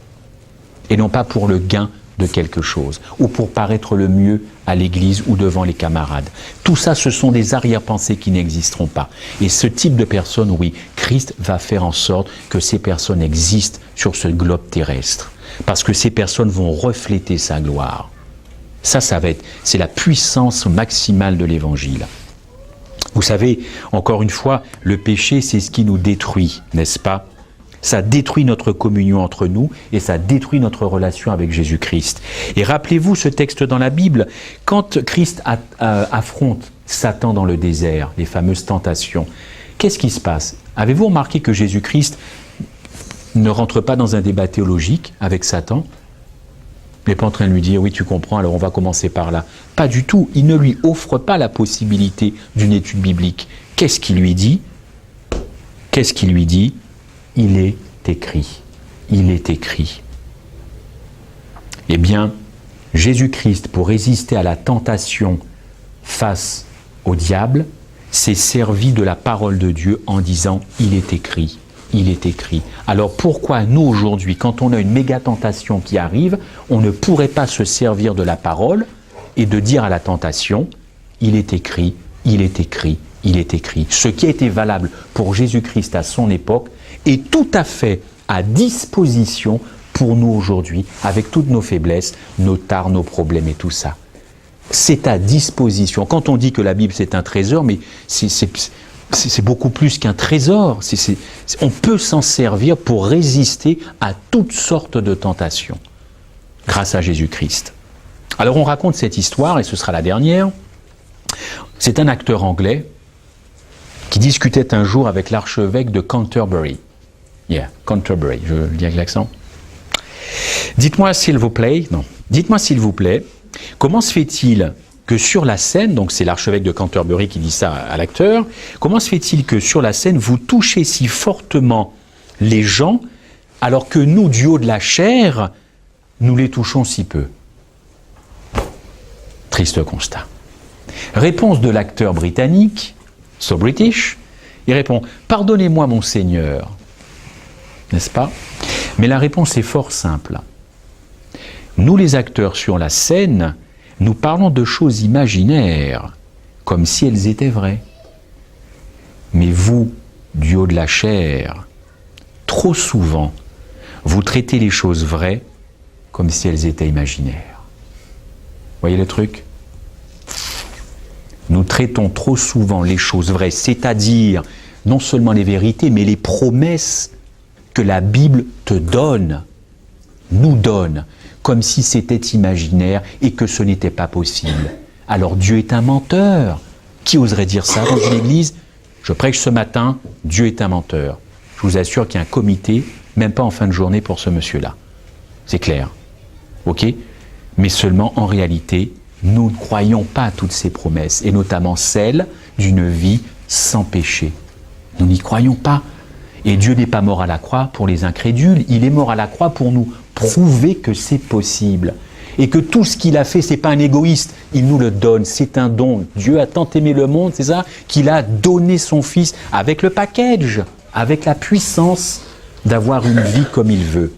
Et non pas pour le gain de quelque chose, ou pour paraître le mieux à l'église ou devant les camarades. Tout ça, ce sont des arrière-pensées qui n'existeront pas. Et ce type de personnes, oui, Christ va faire en sorte que ces personnes existent sur ce globe terrestre. Parce que ces personnes vont refléter sa gloire. C'est la puissance maximale de l'Évangile. Vous savez, encore une fois, le péché, c'est ce qui nous détruit, n'est-ce pas? Ça détruit notre communion entre nous et ça détruit notre relation avec Jésus-Christ. Et rappelez-vous ce texte dans la Bible, quand Christ affronte Satan dans le désert, les fameuses tentations, qu'est-ce qui se passe? Avez-vous remarqué que Jésus-Christ ne rentre pas dans un débat théologique avec Satan? Il n'est pas en train de lui dire, oui, tu comprends, alors on va commencer par là. Pas du tout. Il ne lui offre pas la possibilité d'une étude biblique. Qu'est-ce qu'il lui dit? Qu'est-ce qu'il lui dit? Il est écrit. Il est écrit. Eh bien, Jésus-Christ, pour résister à la tentation face au diable, s'est servi de la parole de Dieu en disant « il est écrit ». Il est écrit. Alors pourquoi nous aujourd'hui, quand on a une méga tentation qui arrive, on ne pourrait pas se servir de la parole et de dire à la tentation « il est écrit, il est écrit, il est écrit ». Ce qui a été valable pour Jésus-Christ à son époque est tout à fait à disposition pour nous aujourd'hui, avec toutes nos faiblesses, nos tares, nos problèmes et tout ça. C'est à disposition. Quand on dit que la Bible c'est un trésor, mais c'est beaucoup plus qu'un trésor. On peut s'en servir pour résister à toutes sortes de tentations, grâce à Jésus-Christ. Alors on raconte cette histoire, et ce sera la dernière. C'est un acteur anglais qui discutait un jour avec l'archevêque de Canterbury. Canterbury, je le dis avec l'accent. Dites-moi s'il vous plaît, comment se fait-il que sur la scène, donc c'est l'archevêque de Canterbury qui dit ça à l'acteur, comment se fait-il que sur la scène, vous touchez si fortement les gens, alors que nous, du haut de la chair, nous les touchons si peu? Triste constat. Réponse de l'acteur britannique, so British, il répond « Pardonnez-moi, mon Seigneur », n'est-ce pas? Mais la réponse est fort simple. Nous, les acteurs sur la scène, nous parlons de choses imaginaires, comme si elles étaient vraies. Mais vous, du haut de la chair, trop souvent, vous traitez les choses vraies comme si elles étaient imaginaires. Voyez le truc? Nous traitons trop souvent les choses vraies, c'est-à-dire non seulement les vérités, mais les promesses que la Bible te donne, nous donne, comme si c'était imaginaire et que ce n'était pas possible. Alors Dieu est un menteur. Qui oserait dire ça dans une église? Je prêche ce matin, Dieu est un menteur. Je vous assure qu'il y a un comité, même pas en fin de journée pour ce monsieur-là. C'est clair. Ok? Mais seulement, en réalité, nous ne croyons pas à toutes ces promesses, et notamment celle d'une vie sans péché. Nous n'y croyons pas. Et Dieu n'est pas mort à la croix pour les incrédules, il est mort à la croix pour nous prouver que c'est possible. Et que tout ce qu'il a fait, ce n'est pas un égoïste, il nous le donne, c'est un don. Dieu a tant aimé le monde, c'est ça, qu'il a donné son Fils avec le package, avec la puissance d'avoir une vie comme il veut.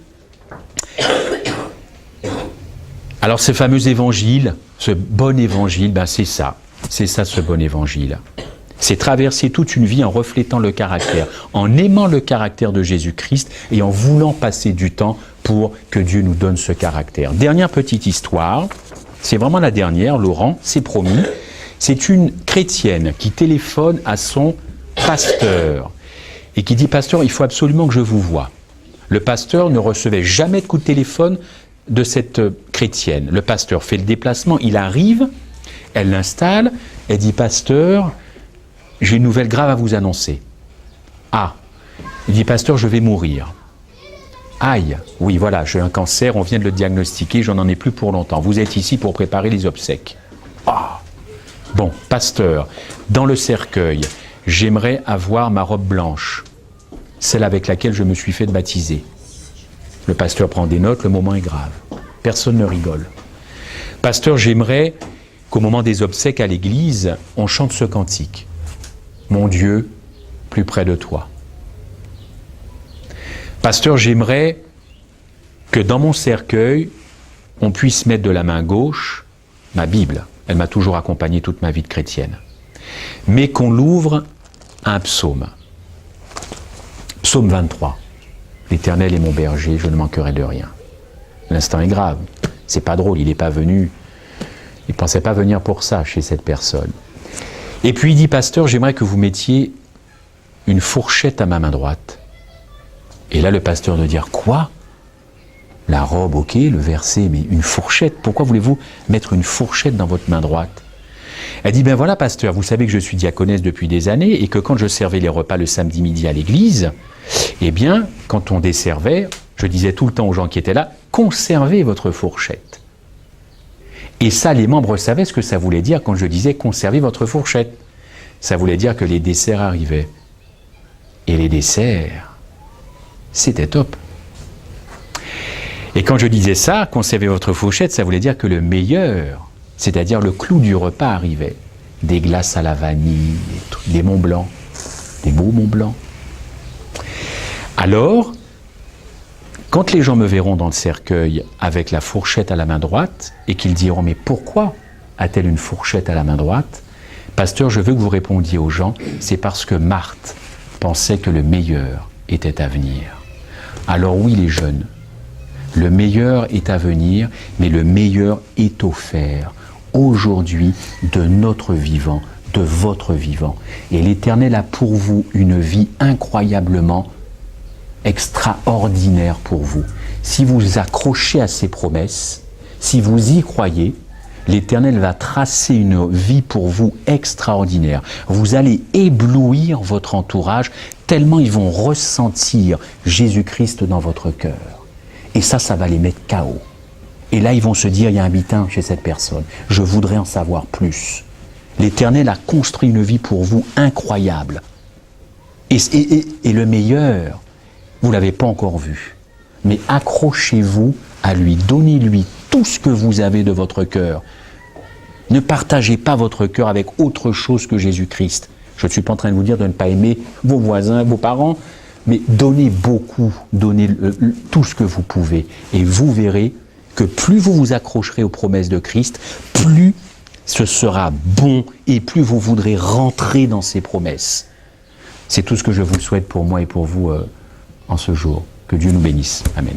Alors ce fameux évangile, ce bon évangile, ben c'est ça ce bon évangile. C'est traverser toute une vie en reflétant le caractère, en aimant le caractère de Jésus-Christ et en voulant passer du temps pour que Dieu nous donne ce caractère. Dernière petite histoire, c'est vraiment la dernière, Laurent, c'est promis. C'est une chrétienne qui téléphone à son pasteur et qui dit « Pasteur, il faut absolument que je vous voie ». Le pasteur ne recevait jamais de coup de téléphone de cette chrétienne. Le pasteur fait le déplacement, il arrive, elle l'installe, elle dit « Pasteur, j'ai une nouvelle grave à vous annoncer. » Ah, il dit « Pasteur, je vais mourir. » Aïe, oui, voilà, j'ai un cancer, on vient de le diagnostiquer, j'en en ai plus pour longtemps. Vous êtes ici pour préparer les obsèques. Ah, bon, pasteur, dans le cercueil, j'aimerais avoir ma robe blanche, celle avec laquelle je me suis fait baptiser. Le pasteur prend des notes, le moment est grave. Personne ne rigole. Pasteur, j'aimerais qu'au moment des obsèques à l'église, on chante ce cantique. Mon Dieu, plus près de toi. Pasteur, j'aimerais que dans mon cercueil, on puisse mettre de la main gauche ma Bible. Elle m'a toujours accompagné toute ma vie de chrétienne. Mais qu'on l'ouvre à un psaume. Psaume 23. L'Éternel est mon berger, je ne manquerai de rien. L'instant est grave. C'est pas drôle, il n'est pas venu. Il ne pensait pas venir pour ça chez cette personne. Et puis il dit, pasteur, j'aimerais que vous mettiez une fourchette à ma main droite. Et là, le pasteur de dire, quoi? La robe, ok, le verset, mais une fourchette, pourquoi voulez-vous mettre une fourchette dans votre main droite? Elle dit, ben voilà, pasteur, vous savez que je suis diaconesse depuis des années et que quand je servais les repas le samedi midi à l'église, eh bien, quand on desservait, Je disais tout le temps aux gens qui étaient là, conservez votre fourchette. Et ça, les membres savaient ce que ça voulait dire quand je disais conservez votre fourchette. Ça voulait dire que les desserts arrivaient. Et les desserts, c'était top. Et quand je disais ça, conservez votre fourchette, ça voulait dire que le meilleur, c'est-à-dire le clou du repas arrivait. Des glaces à la vanille, des Mont Blanc, des beaux Mont Blanc. Alors, quand les gens me verront dans le cercueil avec la fourchette à la main droite et qu'ils diront « Mais pourquoi a-t-elle une fourchette à la main droite ?» Pasteur, je veux que vous répondiez aux gens, c'est parce que Marthe pensait que le meilleur était à venir. Alors oui, les jeunes, le meilleur est à venir, mais le meilleur est offert aujourd'hui de notre vivant, de votre vivant. Et l'Éternel a pour vous une vie incroyablement extraordinaire pour vous. Si vous accrochez à ses promesses, si vous y croyez, l'Éternel va tracer une vie pour vous extraordinaire. Vous allez éblouir votre entourage tellement ils vont ressentir Jésus-Christ dans votre cœur. Et ça va les mettre KO. Et là, ils vont se dire, il y a un butin chez cette personne. Je voudrais en savoir plus. L'Éternel a construit une vie pour vous incroyable. Et le meilleur, vous ne l'avez pas encore vu. Mais accrochez-vous à lui, donnez-lui tout ce que vous avez de votre cœur. Ne partagez pas votre cœur avec autre chose que Jésus-Christ. Je ne suis pas en train de vous dire de ne pas aimer vos voisins, vos parents, mais donnez beaucoup, donnez tout ce que vous pouvez. Et vous verrez que plus vous vous accrocherez aux promesses de Christ, plus ce sera bon et plus vous voudrez rentrer dans ses promesses. C'est tout ce que je vous souhaite pour moi et pour vous en ce jour. Que Dieu nous bénisse. Amen.